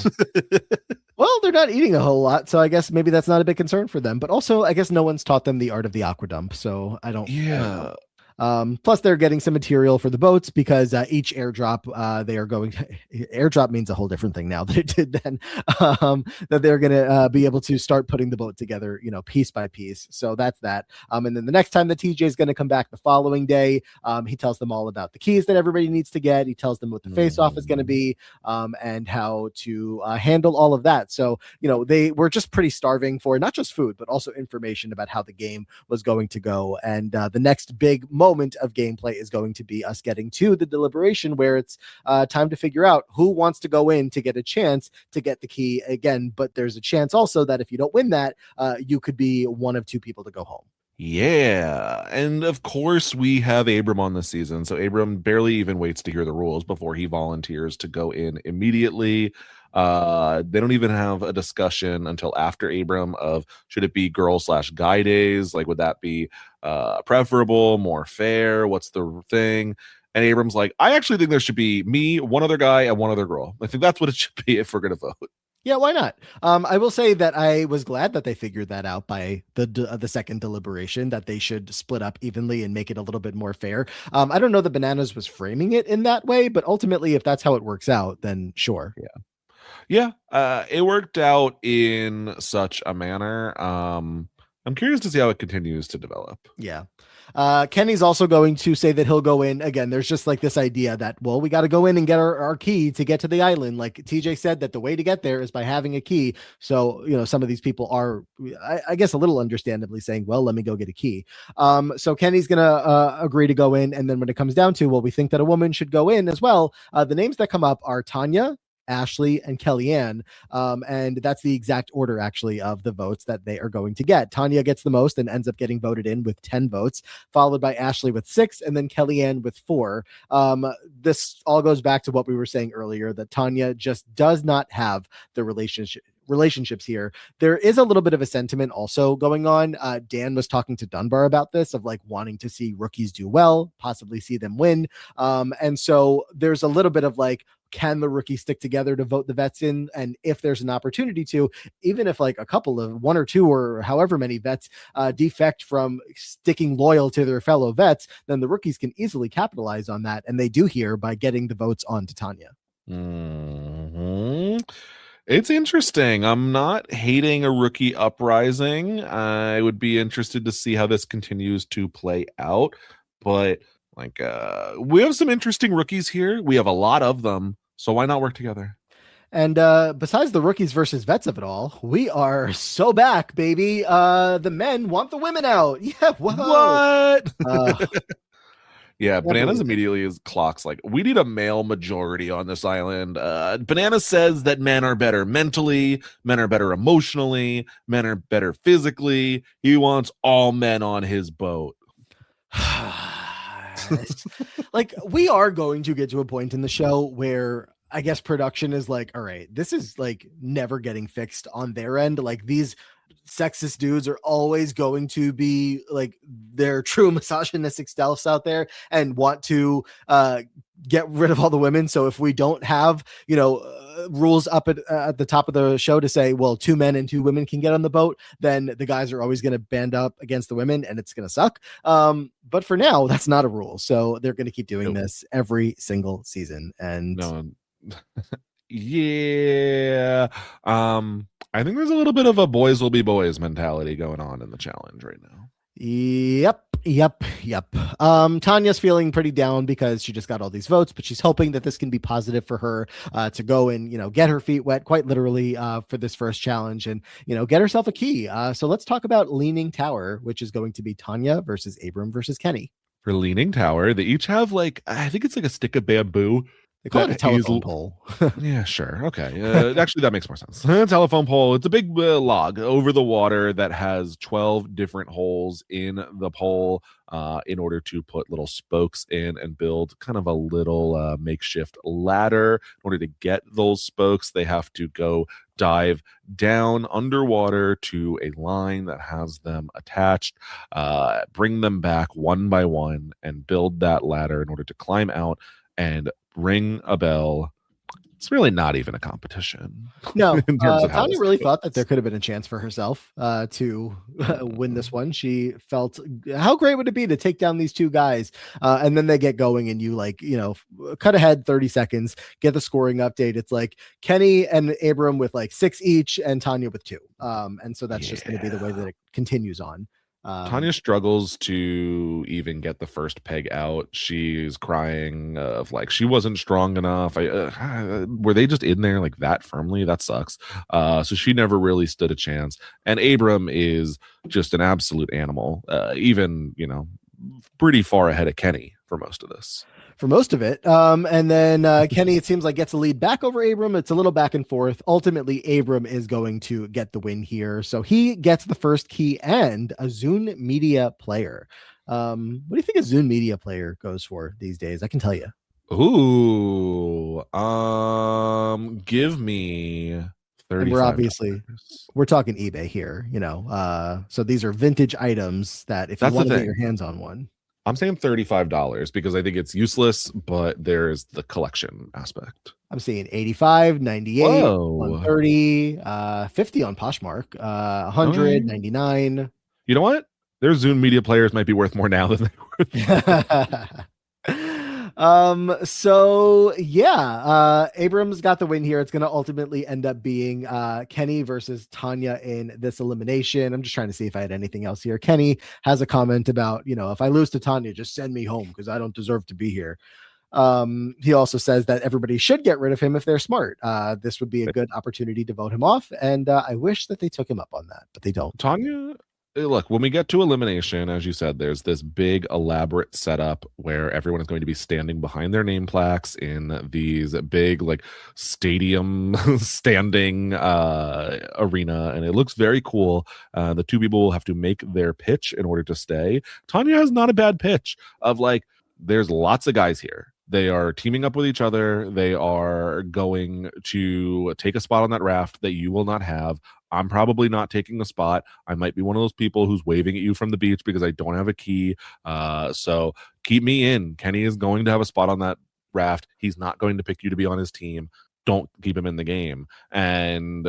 Speaker 1: Well, they're not eating a whole lot, so I guess maybe that's not a big concern for them. But also, I guess no one's taught them the art of the aqua dump, so I don't know.
Speaker 2: Yeah.
Speaker 1: Plus, they're getting some material for the boats because each airdrop they are going. Airdrop means a whole different thing now than it did then. That they're going to be able to start putting the boat together, piece by piece. So that's that. And then the next time the TJ is going to come back the following day, he tells them all about the keys that everybody needs to get. He tells them what the face off is going to be, and how to handle all of that. So they were just pretty starving for not just food but also information about how the game was going to go. And the next big moment of gameplay is going to be us getting to the deliberation where it's time to figure out who wants to go in to get a chance to get the key again. But there's a chance also that if you don't win that, you could be one of two people to go home.
Speaker 2: Yeah. And of course, we have Abram on this season. So Abram barely even waits to hear the rules before he volunteers to go in immediately. They don't even have a discussion until after Abram of should it be girl/guy days? Like, would that be preferable, more fair? What's the thing? And Abram's like, I actually think there should be me, one other guy, and one other girl. I think that's what it should be if we're going to vote.
Speaker 1: Yeah, why not? I will say that I was glad that they figured that out by the second deliberation, that they should split up evenly and make it a little bit more fair. I don't know that Bananas was framing it in that way, but ultimately, if that's how it works out, then sure.
Speaker 2: Yeah. It worked out in such a manner. I'm curious to see how it continues to develop.
Speaker 1: Yeah. Kenny's also going to say that he'll go in again. There's just like this idea that, well, we got to go in and get our key to get to the island. Like TJ said, that the way to get there is by having a key. So, some of these people are, I guess, a little understandably saying, well, let me go get a key. So Kenny's going to agree to go in. And then when it comes down to, well, we think that a woman should go in as well. The names that come up are Tanya, Ashley, and Kellyanne. And that's the exact order, actually, of the votes that they are going to get. Tanya gets the most and ends up getting voted in with 10 votes, followed by Ashley with 6, and then Kellyanne with 4. This all goes back to what we were saying earlier, that Tanya just does not have the relationships here. There is a little bit of a sentiment also going on. Dan was talking to Dunbar about this, of like wanting to see rookies do well, possibly see them win. And so there's a little bit of like, can the rookies stick together to vote the vets in? And if there's an opportunity to, even if like a couple of one or two or however many vets defect from sticking loyal to their fellow vets, then the rookies can easily capitalize on that. And they do here by getting the votes on to Tanya.
Speaker 2: Mm-hmm. It's interesting. I'm not hating a rookie uprising. I would be interested to see how this continues to play out. But like, we have some interesting rookies here. We have a lot of them. So why not work together?
Speaker 1: And besides the rookies versus vets of it all, we are so back, baby. The men want the women out. Yeah, whoa.
Speaker 2: What? Yeah, Bananas
Speaker 1: believe it.
Speaker 2: immediately is clocks like, we need a male majority on this island. Bananas says that men are better mentally, men are better emotionally, men are better physically. He wants all men on his boat.
Speaker 1: Like, we are going to get to a point in the show where I guess production is like, all right, this is like never getting fixed on their end. Like, these sexist dudes are always going to be like their true misogynistic selves out there and want to get rid of all the women. So if we don't have, rules up at the top of the show to say, well, 2 men and 2 women can get on the boat, then the guys are always going to band up against the women and it's going to suck. But for now, that's not a rule. So they're going to keep doing this every single season. And
Speaker 2: no. Yeah. I think there's a little bit of a boys will be boys mentality going on in the challenge right now.
Speaker 1: Yep. Tanya's feeling pretty down because she just got all these votes, but she's hoping that this can be positive for her to go and, get her feet wet, quite literally, for this first challenge and, get herself a key. So let's talk about Leaning Tower, which is going to be Tanya versus Abram versus Kenny.
Speaker 2: For Leaning Tower, they each have I think it's like a stick of bamboo.
Speaker 1: They call it a telephone pole.
Speaker 2: Yeah, sure. Okay. Actually, that makes more sense. Telephone pole. It's a big log over the water that has 12 different holes in the pole in order to put little spokes in and build kind of a little makeshift ladder. In order to get those spokes, they have to go dive down underwater to a line that has them attached, bring them back one by one, and build that ladder in order to climb out and ring a bell It's really not even a competition
Speaker 1: No,
Speaker 2: in terms of how
Speaker 1: Tanya
Speaker 2: this
Speaker 1: really thought that there
Speaker 2: goes.
Speaker 1: could have been a chance for herself to win
Speaker 2: Mm.
Speaker 1: this one. She felt, how great would it be to take down these two guys? And then they get going, and you like, cut ahead 30 seconds, get the scoring update. It's like Kenny and Abram with like 6 each, and Tanya with 2. And so that's just going to be the way that
Speaker 2: Yeah.
Speaker 1: it continues on.
Speaker 2: Tanya struggles to even get the first peg out. She's crying of like she wasn't strong enough. Were they just in there like that firmly? That sucks. So she never really stood a chance. And Abram is just an absolute animal. Even pretty far ahead of Kenny for most of this.
Speaker 1: For most of it. And then Kenny, it seems like, gets a lead back over Abram. It's a little back and forth. Ultimately, Abram is going to get the win here. So he gets the first key and a Zune Media player. What do you think a Zune Media player goes for these days? I can tell you.
Speaker 2: Ooh, give me
Speaker 1: And we're
Speaker 2: $35.
Speaker 1: we're talking eBay here, so these are vintage items that if you
Speaker 2: That's the
Speaker 1: want to get your
Speaker 2: thing.
Speaker 1: hands on one.
Speaker 2: I'm saying $35 because I think it's useless, but there's the collection aspect.
Speaker 1: I'm seeing 85, 98,
Speaker 2: Whoa.
Speaker 1: 130, 50 on Poshmark, 100,
Speaker 2: Okay.
Speaker 1: 99.
Speaker 2: You know what? Their Zune media players might be worth more now than they were.
Speaker 1: So yeah, Abrams got the win here. It's going to ultimately end up being Kenny versus Tanya in this elimination. I'm just trying to see if I had anything else here. Kenny has a comment about, if I lose to Tanya, just send me home because I don't deserve to be here. He also says that everybody should get rid of him if they're smart. This would be a good opportunity to vote him off, and I wish that they took him up on that, but they don't.
Speaker 2: Tanya, look, when we get to elimination, as you said, there's this big elaborate setup where everyone is going to be standing behind their name plaques in these big like stadium standing arena, and it looks very cool. The two people will have to make their pitch in order to stay. Tanya has not a bad pitch of like there's lots of guys here. They are teaming up with each other. They are going to take a spot on that raft that you will not have. I'm probably not taking a spot. I might be one of those people who's waving at you from the beach because I don't have a key. So keep me in. Kenny is going to have a spot on that raft. He's not going to pick you to be on his team. Don't keep him in the game. And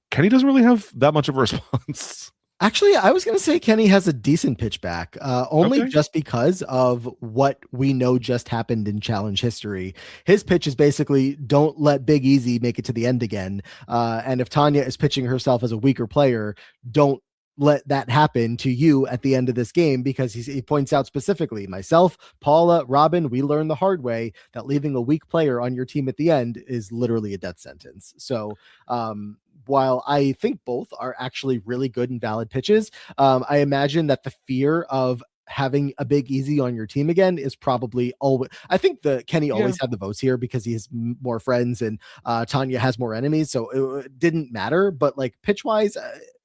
Speaker 2: Kenny doesn't really have that much of a response.
Speaker 1: Actually, I was going to say Kenny has a decent pitch back, only
Speaker 2: Okay.
Speaker 1: just because of what we know just happened in challenge history. His pitch is basically don't let Big Easy make it to the end again. And if Tanya is pitching herself as a weaker player, don't let that happen to you at the end of this game, because he points out specifically, myself, Paula, Robin, we learned the hard way that leaving a weak player on your team at the end is literally a death sentence. So, while I think both are actually really good and valid pitches, I imagine that the fear of having a Big Easy on your team again is probably always. I think the Kenny always had the votes here because he has more friends and Tanya has more enemies, so it didn't matter. But like pitch wise,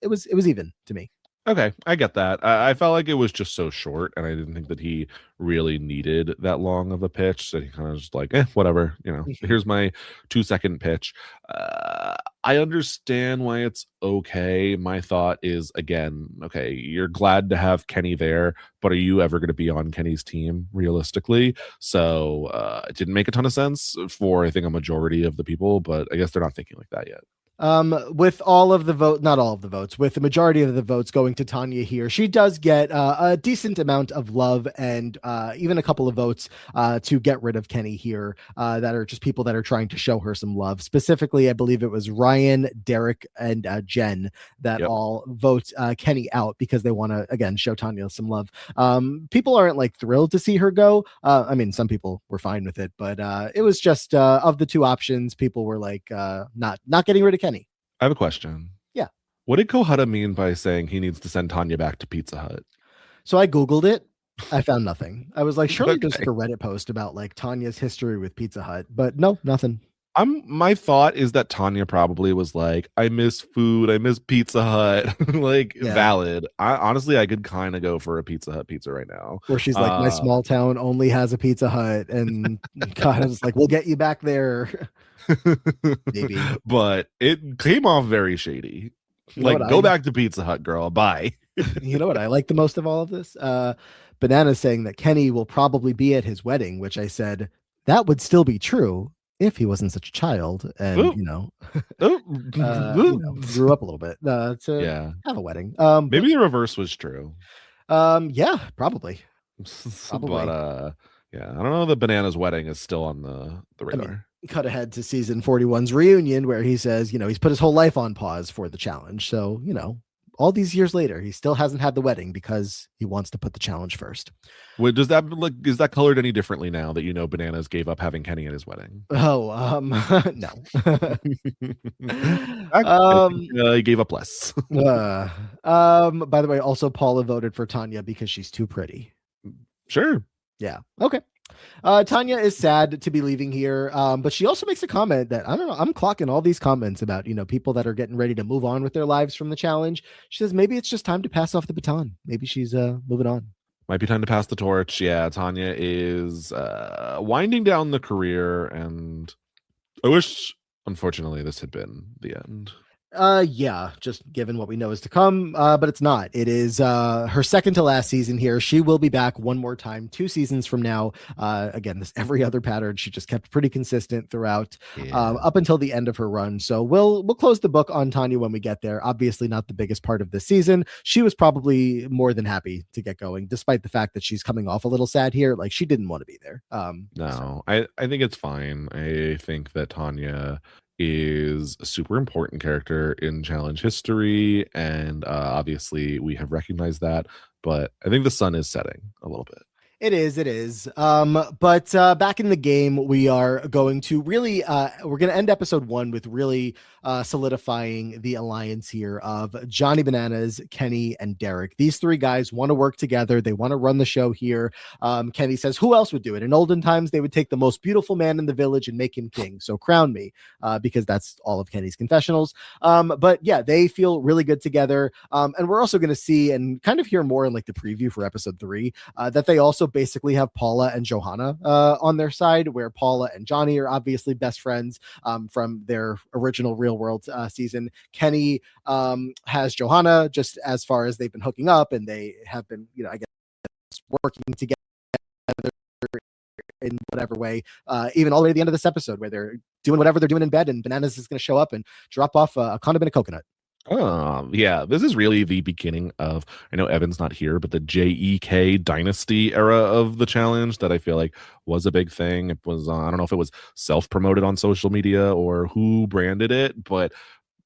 Speaker 1: it was even to me.
Speaker 2: Okay, I get that. I felt like it was just so short, and I didn't think that he really needed that long of a pitch. So he kind of just like, whatever, here's my 2-second pitch. I understand why it's okay. My thought is, again, okay, you're glad to have Kenny there, but are you ever going to be on Kenny's team realistically? So it didn't make a ton of sense for, I think, a majority of the people, but I guess they're not thinking like that yet.
Speaker 1: With all of the vote, not all of the votes, with the majority of the votes going to Tanya here, she does get a decent amount of love and even a couple of votes to get rid of Kenny here that are just people that are trying to show her some love. Specifically, I believe it was Ryan, Derek, and Jen that all vote Kenny out because they want to, again, show Tanya some love. People aren't like thrilled to see her go. I mean, some people were fine with it, but it was just of the two options, people were like not getting rid of Kenny.
Speaker 2: I have a question.
Speaker 1: Yeah.
Speaker 2: What did Kohada mean by saying he needs to send Tanya back to Pizza Hut?
Speaker 1: So I Googled it. I found nothing. I was like, surely there's
Speaker 2: Okay.
Speaker 1: like a Reddit post about like Tanya's history with Pizza Hut, but no, nothing.
Speaker 2: My thought is that Tanya probably was like, I miss food, I miss Pizza Hut. Like, valid. I could kind of go for a Pizza Hut pizza right now.
Speaker 1: Where she's like, my small town only has a Pizza Hut, and God, I was like, we'll get you back there. Maybe.
Speaker 2: But it came off very shady. Like, go back to Pizza Hut, girl. Bye.
Speaker 1: You know what I like the most of all of this? Banana saying that Kenny will probably be at his wedding, which I said that would still be true if he wasn't such a child and,
Speaker 2: Ooh, ooh.
Speaker 1: grew up a little bit to
Speaker 2: Yeah,
Speaker 1: have a wedding. But
Speaker 2: maybe the reverse was true.
Speaker 1: yeah, probably.
Speaker 2: But
Speaker 1: Probably.
Speaker 2: yeah, I don't know. The Bananas wedding is still on the
Speaker 1: I mean,
Speaker 2: radar.
Speaker 1: cut ahead to season 41's reunion where he says, he's put his whole life on pause for the challenge. So, all these years later, he still hasn't had the wedding because he wants to put the challenge first.
Speaker 2: Wait, does that look, is that colored any differently now that Bananas gave up having Kenny at his wedding?
Speaker 1: Oh, no.
Speaker 2: I think
Speaker 1: um,
Speaker 2: he gave up less.
Speaker 1: by the way, also Paula voted for Tanya because she's too pretty.
Speaker 2: Sure.
Speaker 1: Yeah. Okay. Tanya is sad to be leaving here, but she also makes a comment that I don't know. I'm clocking all these comments about people that are getting ready to move on with their lives from the challenge. She says maybe it's just time to pass off the baton. Maybe she's moving on.
Speaker 2: Might be time to pass the torch. Yeah, Tanya is winding down the career, and I wish, unfortunately, this had been the end.
Speaker 1: Yeah, just given what we know is to come, but it's not. It is her second to last season here. She will be back one more time 2 seasons from now. Again, this every other pattern. She just kept pretty consistent throughout,
Speaker 2: Yeah.
Speaker 1: up until the end of her run. So we'll close the book on Tanya when we get there. Obviously, not the biggest part of this season. She was probably more than happy to get going, despite the fact that she's coming off a little sad here. Like she didn't want to be there.
Speaker 2: No, I think it's fine. I think that Tanya is a super important character in challenge history, and obviously we have recognized that, but I think the sun is setting a little bit.
Speaker 1: It is, it is. But back in the game, we are going to really we're going to end episode 1 with really solidifying the alliance here of Johnny Bananas, Kenny, and Derek. These 3 guys want to work together. They want to run the show here. Kenny says, who else would do it? In olden times, they would take the most beautiful man in the village and make him king. So crown me, because that's all of Kenny's confessionals. But yeah, they feel really good together. And we're also going to see and kind of hear more in like the preview for episode 3 that they also basically have Paula and Johanna on their side, where Paula and Johnny are obviously best friends from their original Real World season. Kenny has Johanna just as far as they've been hooking up, and they have been, I guess, working together in whatever way, even all the way to the end of this episode where they're doing whatever they're doing in bed, and Bananas is going to show up and drop off a condom and a coconut.
Speaker 2: Yeah, this is really the beginning of, I know Evan's not here, but the JEK dynasty era of the challenge that I feel like was a big thing. It was, I don't know if it was self-promoted on social media or who branded it, but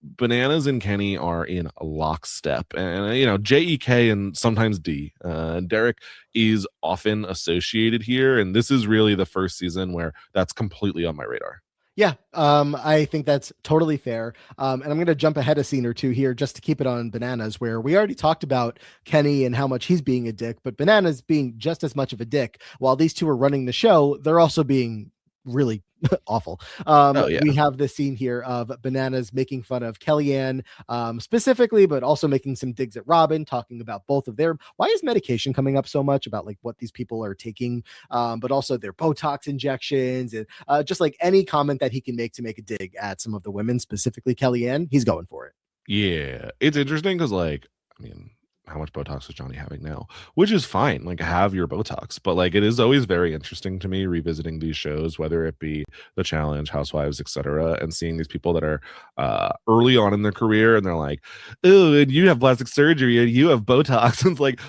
Speaker 2: Bananas and Kenny are in lockstep. And, JEK and sometimes D. Derek is often associated here, and this is really the first season where that's completely on my radar.
Speaker 1: Yeah, I think that's totally fair. And I'm going to jump ahead a scene or two here just to keep it on Bananas, where we already talked about Kenny and how much he's being a dick, but Bananas being just as much of a dick. While these two are running the show, they're also being really awful.
Speaker 2: Oh, yeah.
Speaker 1: We have this scene here of Bananas making fun of Kellyanne specifically, but also making some digs at Robin, talking about both of their, why is medication coming up so much about like what these people are taking, but also their Botox injections, and just like any comment that he can make to make a dig at some of the women, specifically Kellyanne, he's going for it.
Speaker 2: Yeah, it's interesting because, like, I mean, how much Botox is Johnny having now? Which is fine, like, have your Botox, but like, it is always very interesting to me revisiting these shows, whether it be The Challenge, Housewives, etc., and seeing these people that are early on in their career, and they're like, "Oh, and you have plastic surgery, and you have Botox." And it's like,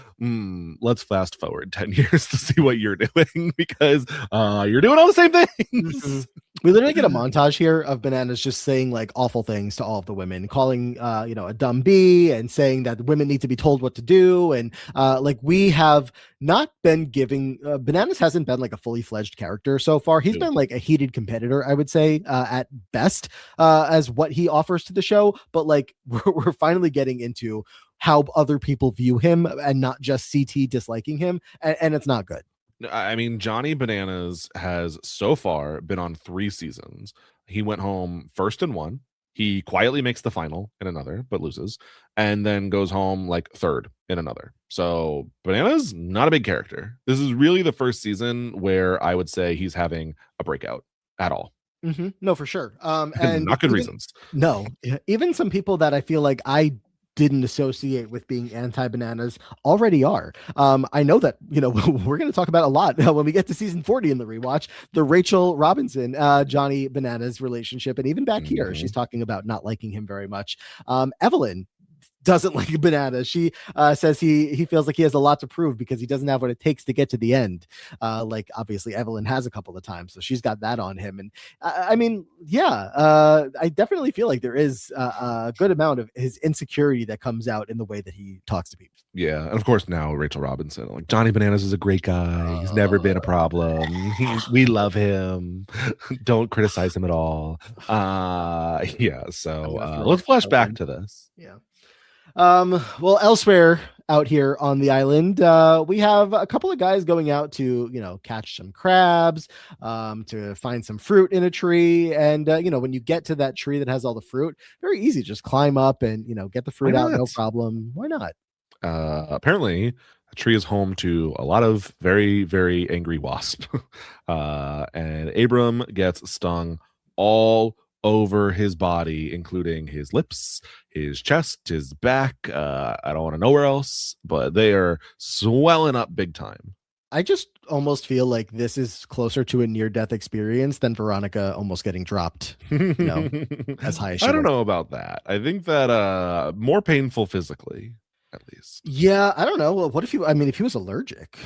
Speaker 2: let's fast forward 10 years to see what you're doing, because you're doing all the same things.
Speaker 1: Mm-hmm. We literally get a montage here of Bananas just saying like awful things to all of the women, calling a dumb bee, and saying that women need to be told what to do. And like we have not been giving Bananas hasn't been like a fully fledged character so far. He's been like a heated competitor, I would say, at best, as what he offers to the show. But like we're finally getting into how other people view him and not just CT disliking him. And it's not good.
Speaker 2: I mean, Johnny Bananas has so far been on 3 seasons. He went home first in one. He quietly makes the final in another, but loses, and then goes home like third in another. So Bananas, not a big character. This is really the first season where I would say he's having a breakout at all.
Speaker 1: Mm-hmm. No, for sure. And
Speaker 2: not good reasons.
Speaker 1: No, even some people that I feel like I didn't associate with being anti-bananas already are. I know that, we're going to talk about a lot when we get to season 40 in the rewatch, the Rachel Robinson, Johnny Bananas relationship. And even back here, she's
Speaker 2: Mhm.
Speaker 1: talking about not liking him very much. Evelyn doesn't like bananas. She says he feels like he has a lot to prove because he doesn't have what it takes to get to the end. Like obviously Evelyn has a couple of times, so she's got that on him. And I mean, yeah, I definitely feel like there is a good amount of his insecurity that comes out in the way that he talks to people.
Speaker 2: Yeah, and of course now Rachel Robinson, like Johnny Bananas is a great guy. He's never been a problem. We love him. Don't criticize him at all. Yeah.
Speaker 1: I'm
Speaker 2: So
Speaker 1: gonna throw
Speaker 2: let's
Speaker 1: up
Speaker 2: flash back
Speaker 1: Evelyn.
Speaker 2: to this.
Speaker 1: Yeah. Well, elsewhere out here on the island, we have a couple of guys going out to, catch some crabs, to find some fruit in a tree. And, when you get to that tree that has all the fruit, very easy, just climb up and, get the
Speaker 2: Why
Speaker 1: fruit out, no
Speaker 2: not?
Speaker 1: problem. Why not?
Speaker 2: Apparently, a tree is home to a lot of very, very angry wasps. And Abram gets stung all over his body, including his lips, his chest, his back. I don't want to know where else, but they are swelling up big time.
Speaker 1: I just almost feel like this is closer to a near death experience than Veronica almost getting dropped, as high as she
Speaker 2: I don't
Speaker 1: was.
Speaker 2: know about that. I think that more painful physically, at least.
Speaker 1: Yeah, I don't know. Well, what if I mean, if he was allergic,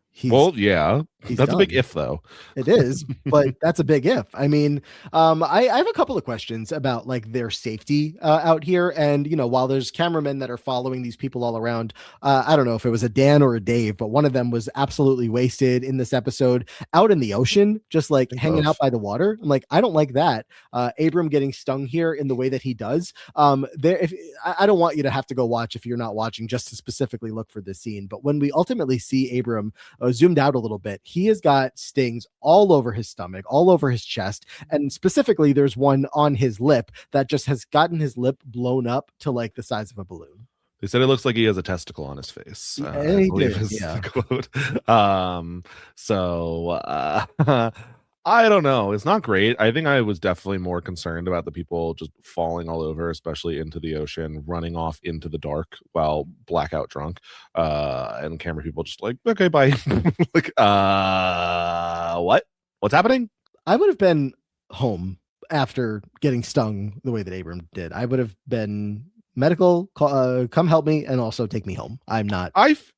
Speaker 1: he's
Speaker 2: Well, yeah,
Speaker 1: he's
Speaker 2: that's a big
Speaker 1: done.
Speaker 2: if though.
Speaker 1: It is, but that's a big if. I mean, I have a couple of questions about like their safety out here. And, while there's cameramen that are following these people all around, I don't know if it was a Dan or a Dave, but one of them was absolutely wasted in this episode out in the ocean, just like
Speaker 2: Think
Speaker 1: hanging out
Speaker 2: both.
Speaker 1: by the water. I'm like, I don't like that. Abram getting stung here in the way that he does. If I don't want you to have to go watch if you're not watching just to specifically look for this scene. But when we ultimately see Abram zoomed out a little bit, he has got stings all over his stomach, all over his chest, and specifically there's one on his lip that just has gotten his lip blown up to like the size of a balloon.
Speaker 2: They said it looks like he has a testicle on his face.
Speaker 1: And
Speaker 2: I
Speaker 1: he
Speaker 2: believe
Speaker 1: did,
Speaker 2: is
Speaker 1: yeah.
Speaker 2: the quote. So I don't know. It's not great. I think I was definitely more concerned about the people just falling all over, especially into the ocean, running off into the dark while blackout drunk. And camera people just like, okay, bye. Like, what? What's happening?
Speaker 1: I would have been home after getting stung the way that Abram did. I would have been medical, come help me and also take me home. I'm not
Speaker 2: I, f-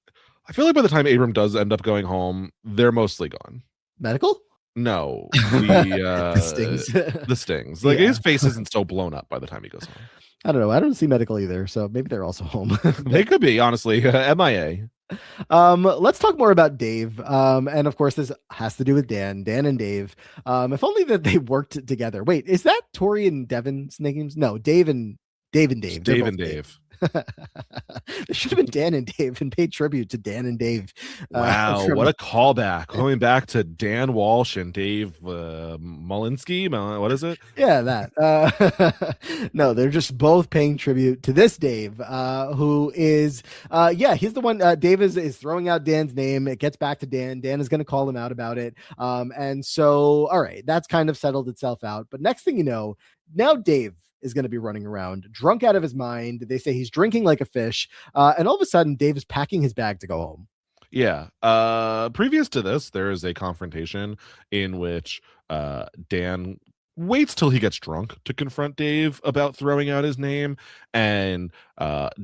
Speaker 2: I feel like by the time Abram does end up going home, they're mostly gone.
Speaker 1: medical.
Speaker 2: No,
Speaker 1: The stings.
Speaker 2: the stings. Like
Speaker 1: Yeah.
Speaker 2: his face isn't so blown up by the time he goes home.
Speaker 1: I don't know. I don't see medical either. So maybe they're also home.
Speaker 2: They could be honestly MIA.
Speaker 1: Let's talk more about Dave. And of course, this has to do with Dan and Dave. If only that they worked together. Wait, is that Tori and Devin's names? No, Dave and
Speaker 2: Just
Speaker 1: Dave. They're
Speaker 2: Dave
Speaker 1: both
Speaker 2: and
Speaker 1: Dave.
Speaker 2: Dave.
Speaker 1: There should have been Dan and Dave and paid tribute to Dan and Dave.
Speaker 2: Wow,
Speaker 1: From
Speaker 2: what a callback! Going back to Dan Walsh and Dave Molinsky. What is it?
Speaker 1: yeah, that. No, they're just both paying tribute to this Dave, who is, yeah, he's the one. Dave is throwing out Dan's name. It gets back to Dan. Dan is going to call him out about it. And so, all right, that's kind of settled itself out. But next thing you know, now Dave is going to be running around drunk out of his mind. They say he's drinking like a fish. And all of a sudden, Dave is packing his bag to go home.
Speaker 2: Yeah. Previous to this, there is a confrontation in which Dan waits till he gets drunk to confront Dave about throwing out his name, and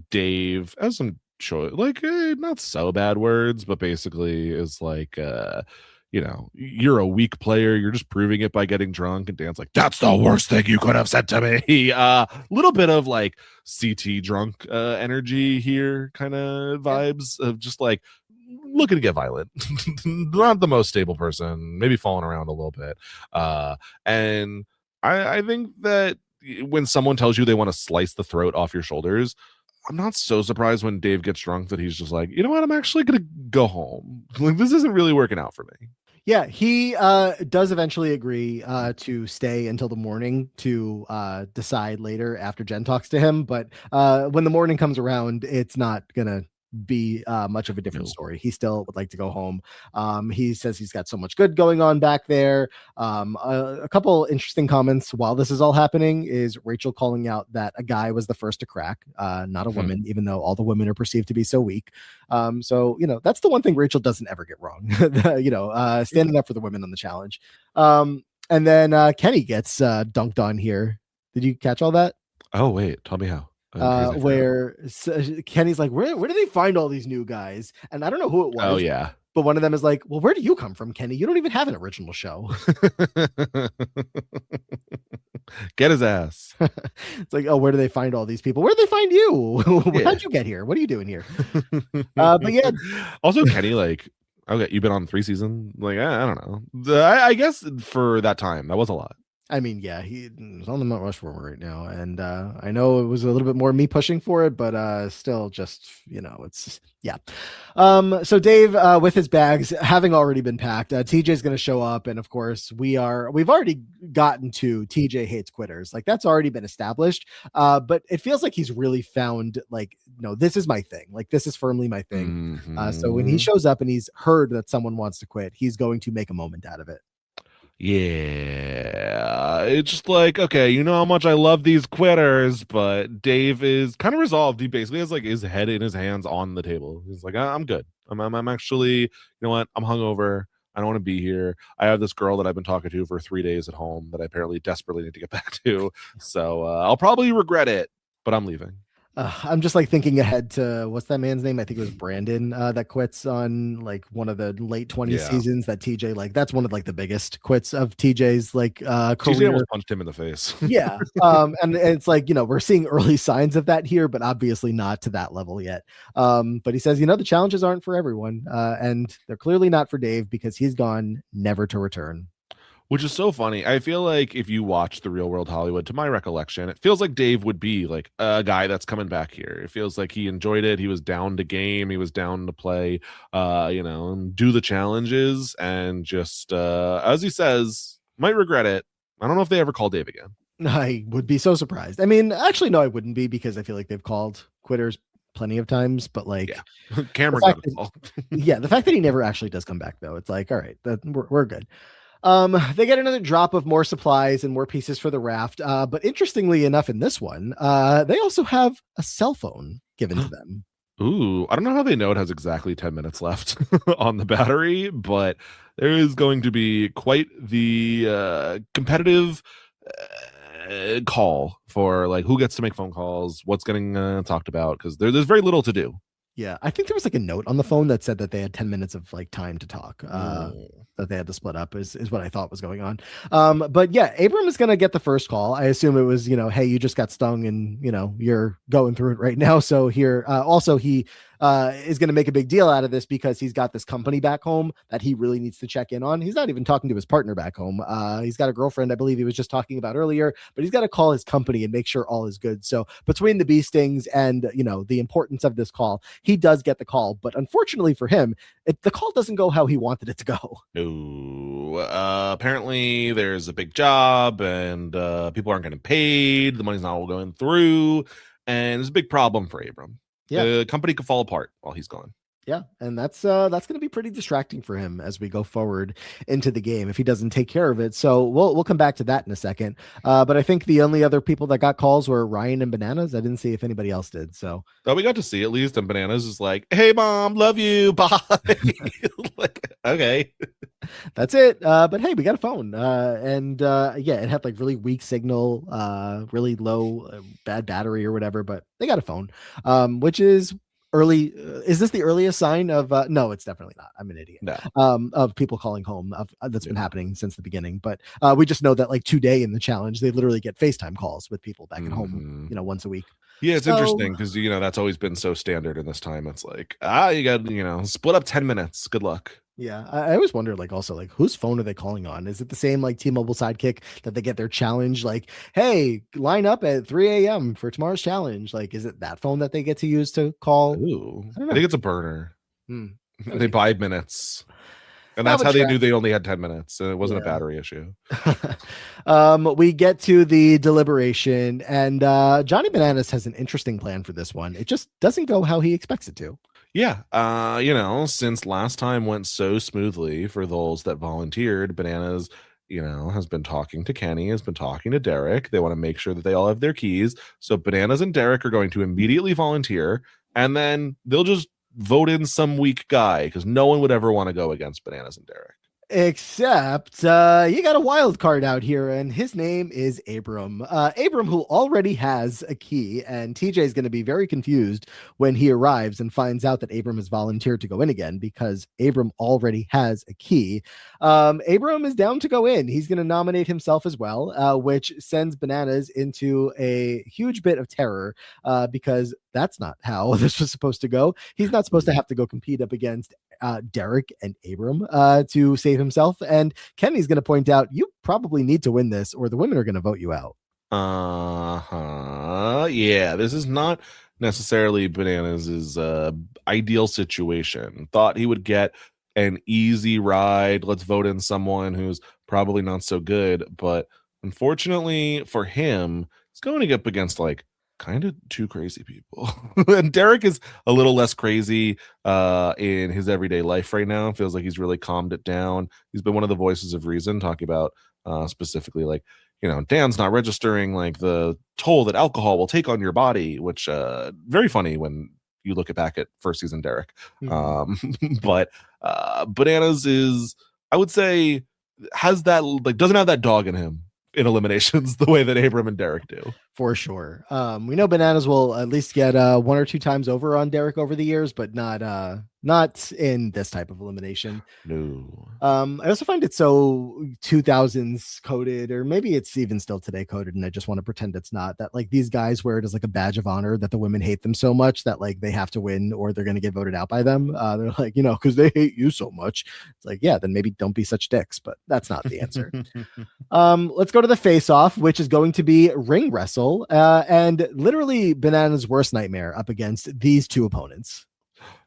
Speaker 2: Dave has some like not so bad words, but basically is like you're a weak player, you're just proving it by getting drunk. And Dan's like, that's the worst thing you could have said to me. Little bit of like CT drunk energy here, kind of vibes of just like looking to get violent. Not the most stable person, maybe falling around a little bit. And I think that when someone tells you they want to slice the throat off your shoulders, I'm not so surprised when Dave gets drunk that he's just like, you know what, I'm actually gonna go home. Like, this isn't really working out for me.
Speaker 1: Yeah, he does eventually agree to stay until the morning to decide later after Jen talks to him. But when the morning comes around, it's not gonna be much of a different
Speaker 2: No.
Speaker 1: story. He still would like to go home. He says he's got so much good going on back there. A couple interesting comments while this is all happening is Rachel calling out that a guy was the first to crack, not a woman, even though all the women are perceived to be so weak. So, that's the one thing Rachel doesn't ever get wrong, standing up for the women on the challenge. And then Kenny gets dunked on here. Did you catch all that?
Speaker 2: Oh, wait. Tell me how.
Speaker 1: Where Kenny's like, where do they find all these new guys? And I don't know who it was.
Speaker 2: Oh, yeah.
Speaker 1: But one of them is like, well, where do you come from, Kenny? You don't even have an original show.
Speaker 2: Get his ass.
Speaker 1: It's like, oh, where do they find all these people? Where do they find you? How'd you get here? What are you doing here? But yeah.
Speaker 2: Also, Kenny, like, okay, you've been on 3 seasons. Like, I don't know. I guess for that time, that was a lot.
Speaker 1: I mean, yeah, he's on the Mount Rushmore right now, and I know it was a little bit more me pushing for it, but still, just it's yeah. So Dave, with his bags having already been packed, TJ's going to show up, and of course, we've already gotten to TJ hates quitters, like that's already been established. But it feels like he's really found like, this is my thing, like this is firmly my thing. So when he shows up and he's heard that someone wants to quit, he's going to make a moment out of it.
Speaker 2: Yeah, it's just like, okay, you know how much I love these quitters, but Dave is kind of resolved. He basically has like his head in his hands on the table. He's like, I'm good. I'm actually, you know what? I'm hungover. I don't want to be here. I have this girl that I've been talking to for 3 days at home that I apparently desperately need to get back to. So I'll probably regret it, but I'm leaving.
Speaker 1: I'm just like thinking ahead to what's that man's name? I think it was Brandon that quits on like one of the late 20s seasons that TJ, like that's one of like the biggest quits of TJ's like career.
Speaker 2: TJ almost punched him in the face.
Speaker 1: Yeah. And it's like, we're seeing early signs of that here, but obviously not to that level yet. But he says, the challenges aren't for everyone. And they're clearly not for Dave because he's gone never to return.
Speaker 2: Which is so funny. I feel like if you watch The Real World Hollywood, to my recollection, it feels like Dave would be like a guy that's coming back here. It feels like he enjoyed it. He was down to game. He was down to play, and do the challenges. And just, as he says, might regret it. I don't know if they ever call Dave again.
Speaker 1: I would be so surprised. I mean, actually, no, I wouldn't be because I feel like they've called quitters plenty of times, but like
Speaker 2: Cameron got a call.
Speaker 1: Yeah, the fact that he never actually does come back though, it's like, all right, we're good. They get another drop of more supplies and more pieces for the raft. But interestingly enough, in this one, they also have a cell phone given to them.
Speaker 2: Ooh, I don't know how they know it has exactly 10 minutes left on the battery, but there is going to be quite the competitive call for like who gets to make phone calls, what's getting talked about, because there's very little to do.
Speaker 1: Yeah, I think there was like a note on the phone that said that they had 10 minutes of like time to talk. That they had to split up is what I thought was going on. But yeah, Abram is going to get the first call. I assume it was, hey, you just got stung and, you're going through it right now. So here, also he is going to make a big deal out of this because he's got this company back home that he really needs to check in on. He's not even talking to his partner back home. He's got a girlfriend, I believe he was just talking about earlier, but he's got to call his company and make sure all is good. So between the bee stings and, the importance of this call, he does get the call. But unfortunately for him, the call doesn't go how he wanted it to go.
Speaker 2: No. Apparently there's a big job and people aren't getting paid. The money's not all going through. And it's a big problem for Abram.
Speaker 1: Yeah.
Speaker 2: The company could fall apart while he's gone.
Speaker 1: Yeah, and that's going to be pretty distracting for him as we go forward into the game if he doesn't take care of it. So we'll come back to that in a second. But I think the only other people that got calls were Ryan and Bananas. I didn't see if anybody else did. So
Speaker 2: we got to see at least. And Bananas is like, "Hey, mom, love you. Bye." Like, okay,
Speaker 1: that's it. But hey, we got a phone, and yeah, it had like really weak signal, really low, bad battery or whatever. But they got a phone, which is early. Is this the earliest sign of no, it's definitely not. I'm an idiot.
Speaker 2: No.
Speaker 1: Of people calling home that's been happening since the beginning. But we just know that like today in the challenge, they literally get FaceTime calls with people back at home, once a week.
Speaker 2: Yeah, it's interesting because that's always been so standard in this time. It's like, you got split up 10 minutes. Good luck.
Speaker 1: Yeah, I always wonder, like, also, like, whose phone are they calling on? Is it the same, like, T-Mobile Sidekick that they get their challenge? Like, hey, line up at 3 a.m. for tomorrow's challenge. Like, is it that phone that they get to use to call?
Speaker 2: Ooh, I think it's a burner. They buy minutes. And that's how they knew they only had 10 minutes. And it wasn't a battery issue.
Speaker 1: We get to the deliberation, and Johnny Bananas has an interesting plan for this one. It just doesn't go how he expects it to.
Speaker 2: Yeah, since last time went so smoothly for those that volunteered, Bananas, has been talking to Kenny, has been talking to Derek. They want to make sure that they all have their keys. So Bananas and Derek are going to immediately volunteer, and then they'll just vote in some weak guy because no one would ever want to go against Bananas and Derek.
Speaker 1: Except you got a wild card out here, and his name is Abram. Abram, who already has a key, and TJ is going to be very confused when he arrives and finds out that Abram has volunteered to go in again because Abram already has a key. Abram is down to go in. He's going to nominate himself as well, which sends Bananas into a huge bit of terror because that's not how this was supposed to go. He's not supposed to have to go compete up against Derek and Abram to save himself. And Kenny's going to point out, you probably need to win this or the women are going to vote you out.
Speaker 2: Yeah, this is not necessarily Bananas' ideal situation. Thought he would get an easy ride. Let's vote in someone who's probably not so good. But unfortunately for him, he's going up against like kind of two crazy people. And Derek is a little less crazy in his everyday life right now. Feels like he's really calmed it down. He's been one of the voices of reason, talking about specifically like, Dan's not registering like the toll that alcohol will take on your body, which very funny when you look back at first season Derek. But Bananas is, I would say, has that like doesn't have that dog in him in eliminations the way that Abram and Derek do.
Speaker 1: For sure. We know Bananas will at least get one or two times over on Derek over the years, but not in this type of elimination.
Speaker 2: No.
Speaker 1: I also find it so 2000s coded, or maybe it's even still today coded, and I just want to pretend it's not, that like these guys wear it as like a badge of honor that the women hate them so much that like they have to win or they're going to get voted out by them. They're like, because they hate you so much. It's like, yeah, then maybe don't be such dicks, but that's not the answer. Let's go to the face off, which is going to be ring wrestle. And literally Bananas' worst nightmare up against these two opponents.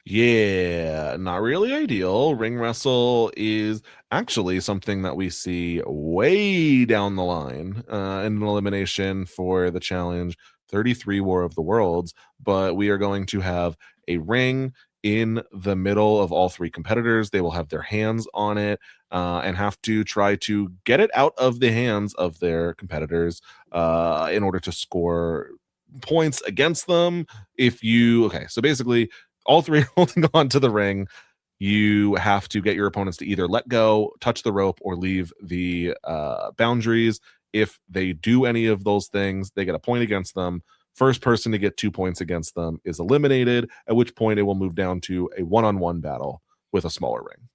Speaker 2: Yeah, not really ideal. Ring wrestle is actually something that we see way down the line in an elimination for the challenge 33 War of the Worlds, but we are going to have a ring in the middle of all three competitors. They will have their hands on it and have to try to get it out of the hands of their competitors in order to score points against them. So basically all three are holding on to the ring. You have to get your opponents to either let go, touch the rope, or leave the boundaries. If they do any of those things, they get a point against them. First person to get 2 points against them is eliminated, at which point it will move down to a one-on-one battle with a smaller ring.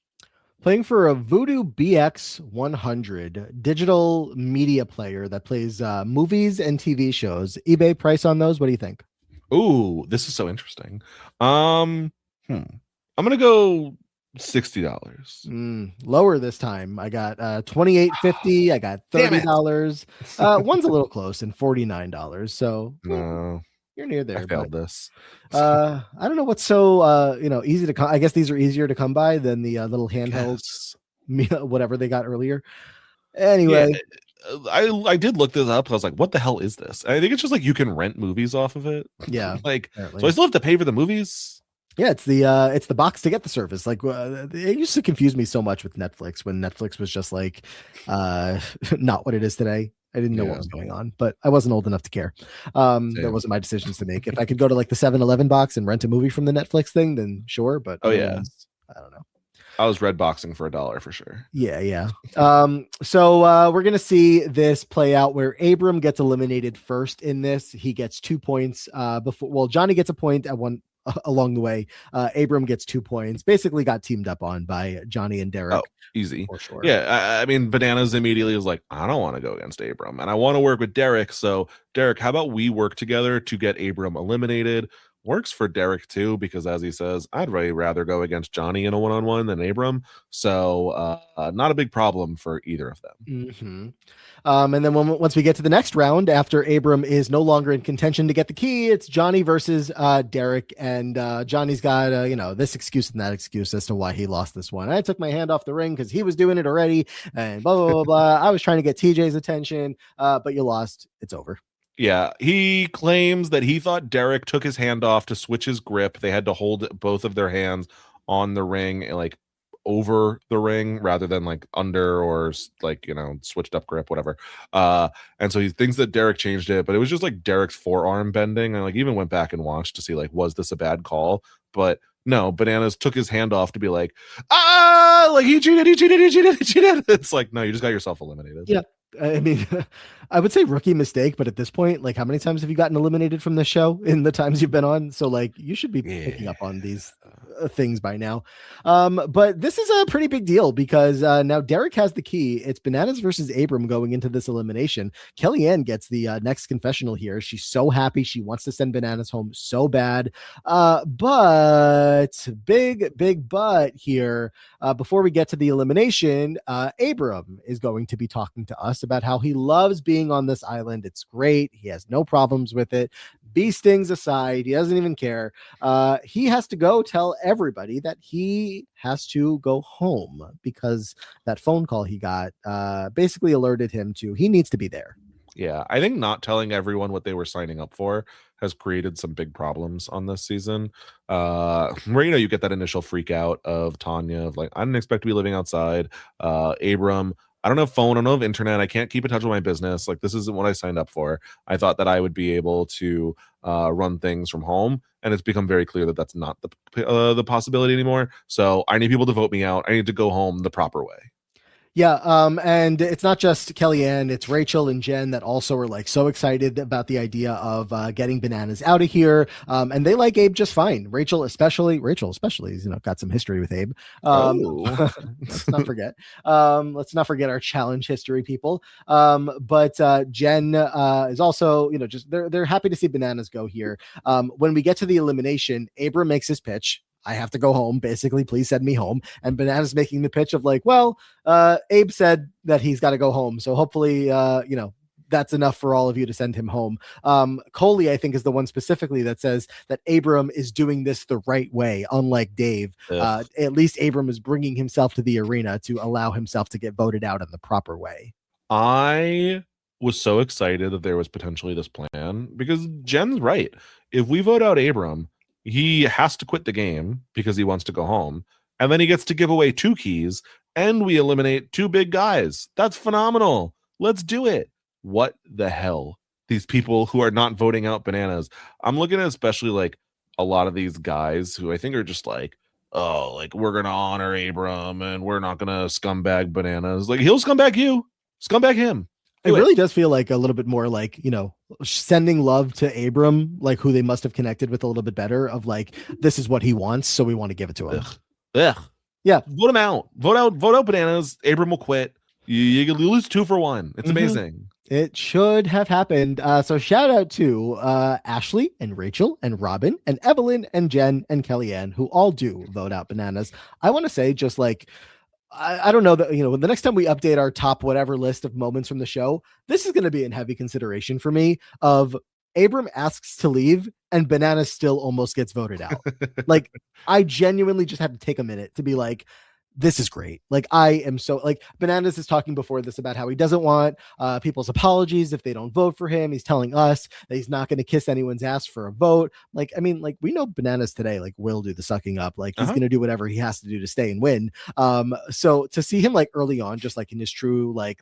Speaker 1: Playing for a Voodoo BX 100 digital media player that plays movies and TV shows. eBay price on those, what do you think?
Speaker 2: Ooh, this is so interesting. I'm gonna go $60.
Speaker 1: Lower this time. I got $28.50. I got $30. One's a little close and $49. So
Speaker 2: no,
Speaker 1: you're near there.
Speaker 2: I failed this.
Speaker 1: I don't know what's so easy to come. I guess these are easier to come by than the little handhelds, whatever they got earlier. Anyway.
Speaker 2: Yeah. I did look this up. I was like, what the hell is this? I think it's just like you can rent movies off of it.
Speaker 1: Yeah.
Speaker 2: Like,
Speaker 1: apparently.
Speaker 2: So I still have to pay for the movies.
Speaker 1: Yeah, it's the box to get the service. Like it used to confuse me so much with Netflix when Netflix was just like not what it is today. I didn't know what was going on, but I wasn't old enough to care. That wasn't my decisions to make. If I could go to like the 7-Eleven box and rent a movie from the Netflix thing, then sure. But
Speaker 2: I
Speaker 1: don't know.
Speaker 2: I was red boxing for $1 for sure.
Speaker 1: Yeah. So we're gonna see this play out where Abram gets eliminated first in this. He gets 2 points before. Well, Johnny gets a point at one along the way. Abram gets 2 points. Basically, got teamed up on by Johnny and Derek.
Speaker 2: Oh, easy
Speaker 1: for sure.
Speaker 2: Yeah, I mean, Bananas immediately was like, I don't want to go against Abram, and I want to work with Derek. So, Derek, how about we work together to get Abram eliminated? Works for Derek too, because as he says, I'd really rather go against Johnny in a one-on-one than Abram. So not a big problem for either of them.
Speaker 1: And then once we get to the next round, after Abram is no longer in contention to get the key, it's Johnny versus Derek. And Johnny's got, this excuse and that excuse as to why he lost this one. I took my hand off the ring because he was doing it already and blah, blah, blah, blah. I was trying to get TJ's attention, but you lost. It's over.
Speaker 2: Yeah, he claims that he thought Derek took his hand off to switch his grip. They had to hold both of their hands on the ring, like over the ring rather than like under or like, switched up grip, whatever. And so he thinks that Derek changed it, but it was just like Derek's forearm bending. And like even went back and watched to see like, was this a bad call? But no, Bananas took his hand off to be like, like he cheated, he cheated, he cheated, he cheated. It's like, no, you just got yourself eliminated.
Speaker 1: Yeah. I mean, I would say rookie mistake, but at this point, like, how many times have you gotten eliminated from the show in the times you've been on? So, like, you should be picking up on these things by now. But this is a pretty big deal because now Derek has the key. It's Bananas versus Abram going into this elimination. Kellyanne gets the next confessional here. She's so happy. She wants to send Bananas home so bad. But big but here. Before we get to the elimination, Abram is going to be talking to us about how he loves being on this island. It's great. He has no problems with it. Bee stings aside, he doesn't even care. He has to go tell everybody that he has to go home because that phone call he got basically alerted him to he needs to be there.
Speaker 2: Yeah, I think not telling everyone what they were signing up for has created some big problems on this season. Where you get that initial freak out of Tanya of like, I didn't expect to be living outside. Abram, I don't have phone, I don't have internet, I can't keep in touch with my business. Like, this isn't what I signed up for. I thought that I would be able to run things from home, and it's become very clear that that's not the possibility anymore. So I need people to vote me out. I need to go home the proper way.
Speaker 1: Yeah, and it's not just Kellyanne, it's Rachel and Jen that also are like so excited about the idea of getting Bananas out of here. And they like Abe just fine. Rachel especially, is, got some history with Abe. Let's not forget. Let's not forget our challenge history, people. But Jen is also, just they're happy to see Bananas go here. When we get to the elimination, Abram makes his pitch. I have to go home. Basically, please send me home. And Banana's making the pitch of like, well, Abe said that he's got to go home. So hopefully, that's enough for all of you to send him home. Coley, I think, is the one specifically that says that Abram is doing this the right way, unlike Dave. At least Abram is bringing himself to the arena to allow himself to get voted out in the proper way.
Speaker 2: I was so excited that there was potentially this plan because Jen's right. If we vote out Abram, he has to quit the game because he wants to go home. And then he gets to give away 2 keys and we eliminate 2 big guys. That's phenomenal. Let's do it. What the hell? These people who are not voting out Bananas. I'm looking at especially like a lot of these guys who I think are just like, oh, like we're going to honor Abram and we're not going to scumbag Bananas. Like he'll scumbag you, scumbag him.
Speaker 1: It really does feel like a little bit more like, sending love to Abram, like who they must have connected with a little bit better of like, this is what he wants. So we want to give it to him.
Speaker 2: Ugh.
Speaker 1: Yeah.
Speaker 2: Vote him out. Vote out Bananas. Abram will quit. You lose 2 for 1. It's amazing.
Speaker 1: It should have happened. So shout out to Ashley and Rachel and Robin and Evelyn and Jen and Kellyanne, who all do vote out Bananas. I want to say just like, I don't know that, the next time we update our top whatever list of moments from the show, this is going to be in heavy consideration for me of Abram asks to leave and Bananas still almost gets voted out. Like, I genuinely just had to take a minute to be like, this is great. Like, I am so like Bananas is talking before this about how he doesn't want people's apologies if they don't vote for him. He's telling us that he's not going to kiss anyone's ass for a vote. Like, I mean, like we know Bananas today, like will do the sucking up. Like he's going to do whatever he has to do to stay and win. So to see him like early on, just like in his true, like,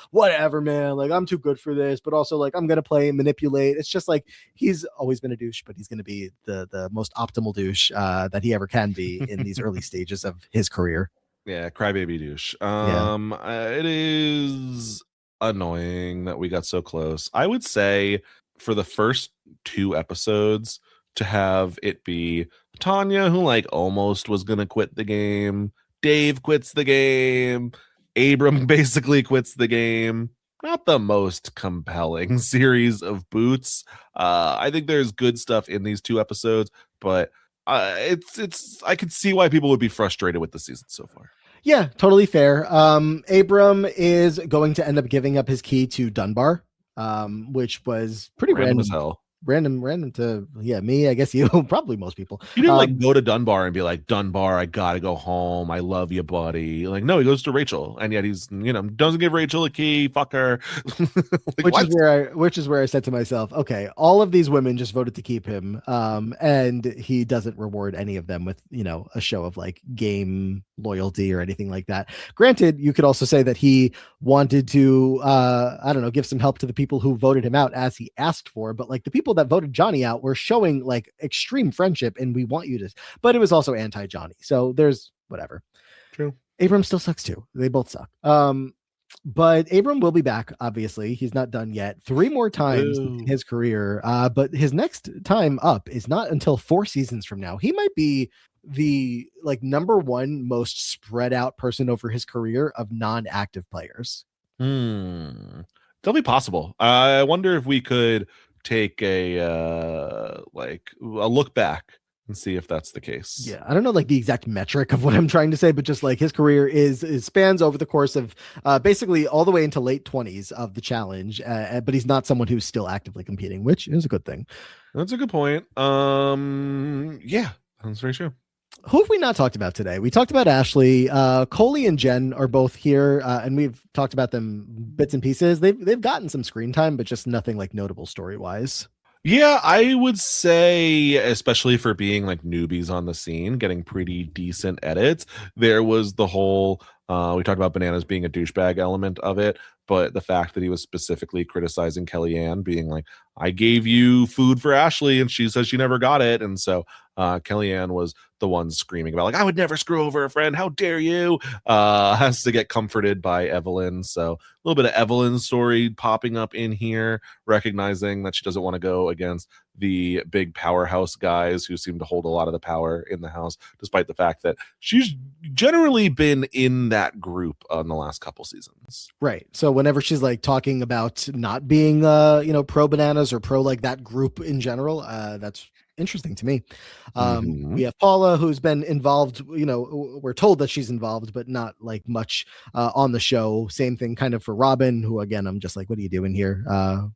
Speaker 1: whatever, man, like I'm too good for this, but also like, I'm going to play and manipulate. It's just like, he's always been a douche, but he's going to be the most optimal douche that he ever can be in these early stages of his career.
Speaker 2: Yeah, crybaby douche. It is annoying that we got so close. I would say for the first 2 episodes to have it be Tanya, who like almost was gonna quit the game, Dave quits the game, Abram basically quits the game. Not the most compelling series of boots. I think there's good stuff in these 2 episodes, but it's I could see why people would be frustrated with the season so far.
Speaker 1: Yeah, totally fair. Abram is going to end up giving up his key to Dunbar, which was pretty random
Speaker 2: as hell.
Speaker 1: random to me. I guess you probably most people.
Speaker 2: He didn't like go to Dunbar and be like, Dunbar, I gotta go home. I love you, buddy. Like, no, he goes to Rachel, and yet he's doesn't give Rachel a key. Fuck her. Like,
Speaker 1: which
Speaker 2: what?
Speaker 1: is where I said to myself, okay, all of these women just voted to keep him, and he doesn't reward any of them with a show of like game loyalty or anything like that. Granted, you could also say that he wanted to, I don't know, give some help to the people who voted him out as he asked for, but like the people that voted Johnny out were showing like extreme friendship, and we want you to. But it was also anti Johnny, so there's whatever.
Speaker 2: True.
Speaker 1: Abram still sucks too. They both suck. But Abram will be back. Obviously, he's not done yet. 3 more times in his career. But his next time up is not until 4 seasons from now. He might be the like number 1 most spread out person over his career of non-active players.
Speaker 2: That'll be possible. I wonder if we could take a look back and see if that's the case.
Speaker 1: Yeah, I don't know like the exact metric of what I'm trying to say, but just like his career is spans over the course of basically all the way into late 20s of the challenge, but he's not someone who's still actively competing, which is a good thing.
Speaker 2: That's a good point. Yeah, that's very true.
Speaker 1: Who have we not talked about today? We talked about Ashley. Coley and Jen are both here, and we've talked about them bits and pieces. They've gotten some screen time, but just nothing like notable story wise.
Speaker 2: Yeah, I would say, especially for being like newbies on the scene, getting pretty decent edits. There was the whole, we talked about Bananas being a douchebag element of it, but the fact that he was specifically criticizing Kellyanne, being like, I gave you food for Ashley and she says she never got it. And so Kellyanne was the one screaming about like, I would never screw over a friend. How dare you? Has to get comforted by Evelyn. So a little bit of Evelyn's story popping up in here, recognizing that she doesn't want to go against the big powerhouse guys who seem to hold a lot of the power in the house, despite the fact that she's generally been in that group in the last couple seasons.
Speaker 1: Right. So whenever she's like talking about not being, pro Bananas or pro like that group in general, that's interesting to me. We have Paula, who's been involved, we're told that she's involved, but not like much on the show. Same thing kind of for Robin, who again, I'm just like, what are you doing here?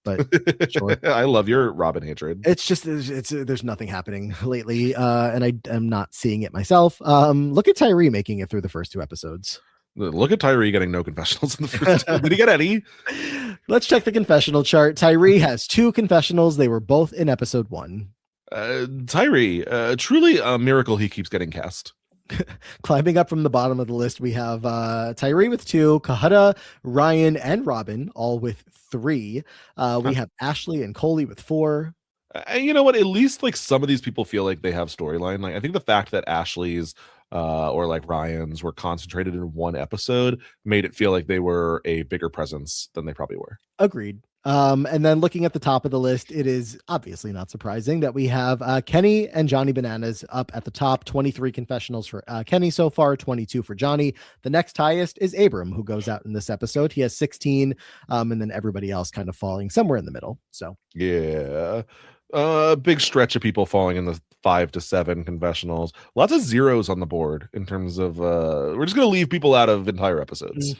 Speaker 1: But sure.
Speaker 2: I love your Robin hatred.
Speaker 1: It's just, there's nothing happening lately. And I am not seeing it myself. Look at Tyree making it through the first 2 episodes.
Speaker 2: Look at Tyree getting no confessionals in the first 2. Did he get any?
Speaker 1: Let's check the confessional chart. Tyree has 2 confessionals. They were both in episode 1.
Speaker 2: Tyree, truly a miracle he keeps getting cast.
Speaker 1: Climbing up from the bottom of the list, we have Tyree with 2, Kahada, Ryan, and Robin all with 3. We have Ashley and Coley with 4.
Speaker 2: You know what? At least like some of these people feel like they have storyline. Like I think the fact that Ashley's or like Ryan's were concentrated in 1 episode made it feel like they were a bigger presence than they probably were.
Speaker 1: Agreed. And then looking at the top of the list, it is obviously not surprising that we have Kenny and Johnny Bananas up at the top. 23 confessionals for Kenny so far, 22 for Johnny. The next highest is Abram, who goes out in this episode. He has 16, and then everybody else kind of falling somewhere in the middle. So
Speaker 2: yeah, big stretch of people falling in the 5 to 7 confessionals. Lots of zeros on the board in terms of we're just gonna leave people out of entire episodes.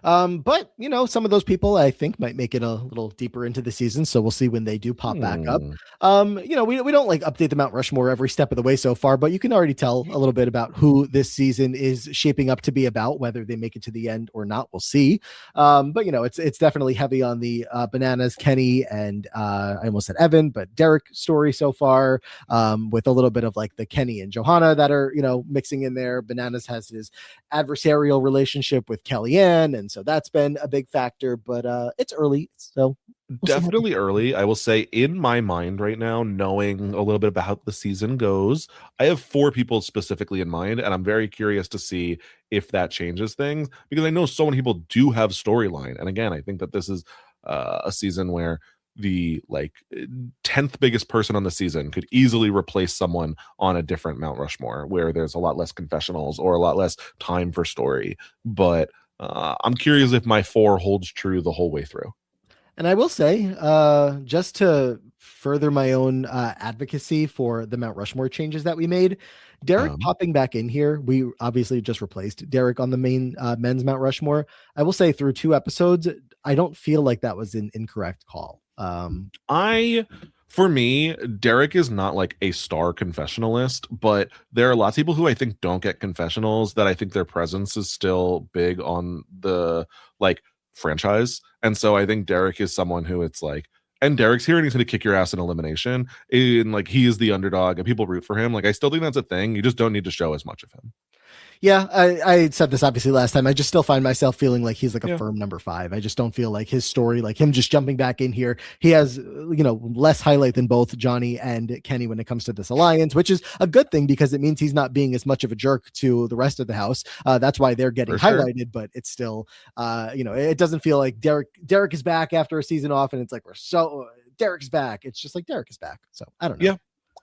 Speaker 1: But some of those people I think might make it a little deeper into the season, so we'll see when they do pop back up. We don't like update the Mount Rushmore every step of the way so far, but you can already tell a little bit about who this season is shaping up to be about. Whether they make it to the end or not, we'll see. But it's definitely heavy on the Bananas, Kenny, and I almost said Evan, but Derek story so far, with a little bit of like the Kenny and Johanna that are mixing in there. Bananas has his adversarial relationship with Kellyanne, and so that's been a big factor, but it's early, so
Speaker 2: definitely early. I will say in my mind right now, knowing a little bit about how the season goes, I have 4 people specifically in mind, and I'm very curious to see if that changes things, because I know so many people do have storyline. And again, I think that this is a season where the 10th biggest person on the season could easily replace someone on a different Mount Rushmore where there's a lot less confessionals or a lot less time for story. But I'm curious if my 4 holds true the whole way through.
Speaker 1: And I will say, just to further my own advocacy for the Mount Rushmore changes that we made, Derek popping back in here, we obviously just replaced Derek on the main men's Mount Rushmore. I will say through 2 episodes, I don't feel like that was an incorrect call.
Speaker 2: I For me, Derek is not like a star confessionalist, but there are lots of people who I think don't get confessionals that I think their presence is still big on the like franchise. And so I think Derek is someone who it's like, and Derek's here and he's going to kick your ass in elimination. And like he is the underdog and people root for him. Like I still think that's a thing. You just don't need to show as much of him.
Speaker 1: Yeah, I said this obviously last time. I just still find myself feeling like he's like a
Speaker 2: Yeah,
Speaker 1: firm number 5. I just don't feel like his story, like him just jumping back in here, he has, less highlight than both Johnny and Kenny when it comes to this alliance, which is a good thing because it means he's not being as much of a jerk to the rest of the house. That's why they're getting highlighted, but it's still, it doesn't feel like Derek is back after a season off, and it's like Derek's back. It's just like Derek is back. So I don't know.
Speaker 2: Yeah,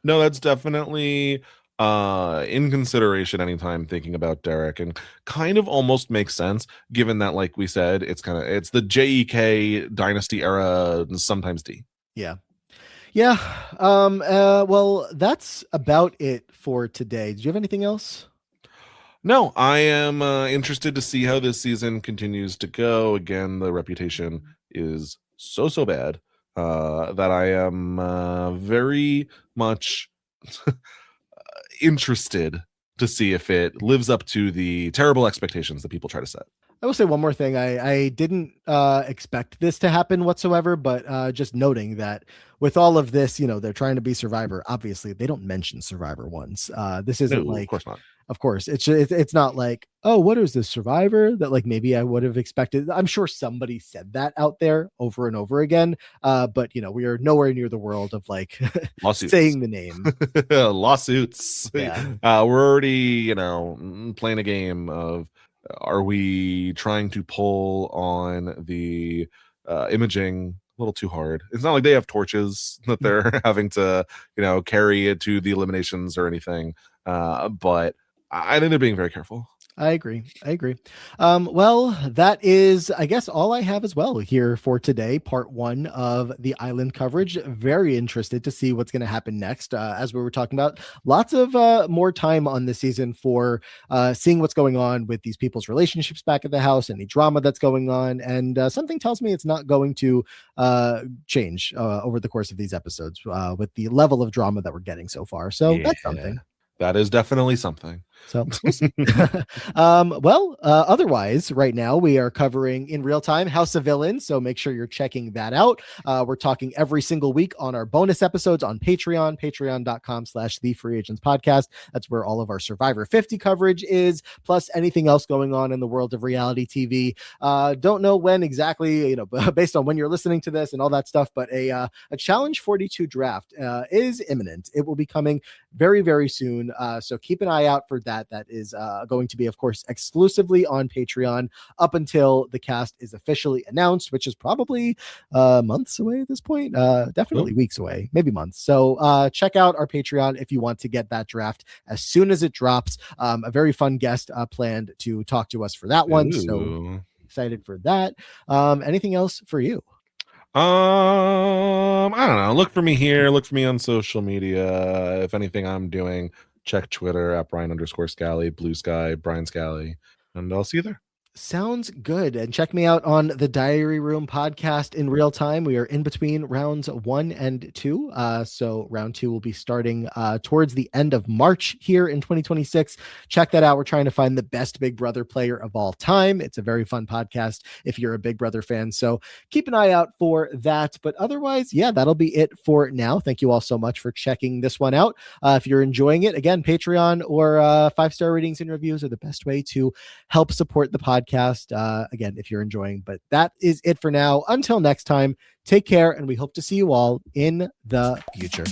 Speaker 2: no, that's definitely in consideration anytime thinking about Derek, and kind of almost makes sense given that, like we said, it's the JEK dynasty era and sometimes D.
Speaker 1: Yeah. Well, that's about it for today. Do you have anything else?
Speaker 2: No, I am interested to see how this season continues to go. Again, the reputation is so bad that I am very much interested to see if it lives up to the terrible expectations that people try to set.
Speaker 1: I will say one more thing. I didn't expect this to happen whatsoever, but just noting that with all of this, they're trying to be Survivor. Obviously, they don't mention Survivor once. This isn't
Speaker 2: No, of course not.
Speaker 1: Of course, it's not like, oh, what is this Survivor that like maybe I would have expected. I'm sure somebody said that out there over and over again, but we are nowhere near the world of like saying the name.
Speaker 2: Lawsuits.
Speaker 1: Yeah.
Speaker 2: We're already playing a game of, are we trying to pull on the imaging a little too hard? It's not like they have torches that they're having to carry it to the eliminations or anything, but I think they're being very careful.
Speaker 1: I agree. Well, that is, I guess, all I have as well here for today. Part 1 of the island coverage. Very interested to see what's going to happen next. As we were talking about, lots of more time on this season for seeing what's going on with these people's relationships back at the house, any drama that's going on. And something tells me it's not going to change over the course of these episodes with the level of drama that we're getting so far. So that's something.
Speaker 2: That is definitely something.
Speaker 1: So we'll see. Otherwise, right now we are covering in real time House of Villains. So make sure you're checking that out. We're talking every single week on our bonus episodes on Patreon, patreon.com/The Free Agents Podcast. That's where all of our Survivor 50 coverage is, plus anything else going on in the world of reality TV. Don't know when exactly, based on when you're listening to this and all that stuff, but a Challenge 42 draft is imminent. It will be coming very, very soon. So keep an eye out for that. That is going to be, of course, exclusively on Patreon up until the cast is officially announced, which is probably months away at this point. Definitely weeks away, maybe months. So check out our Patreon if you want to get that draft as soon as it drops. A very fun guest planned to talk to us for that one.
Speaker 2: Ooh.
Speaker 1: So excited for that. Anything else for you?
Speaker 2: I don't know. Look for me here. Look for me on social media. If anything I'm doing, check Twitter at Brian_Scally, Blue Sky, Brian Scally, and I'll see you there.
Speaker 1: Sounds good. And check me out on the Diary Room podcast in real time. We are in between rounds 1 and 2. So round 2 will be starting towards the end of March here in 2026. Check that out. We're trying to find the best Big Brother player of all time. It's a very fun podcast if you're a Big Brother fan. So keep an eye out for that. But otherwise, yeah, that'll be it for now. Thank you all so much for checking this one out. If you're enjoying it, again, Patreon or 5-star ratings and reviews are the best way to help support the podcast. Again, if you're enjoying, but that is it for now. Until next time, take care, and we hope to see you all in the future.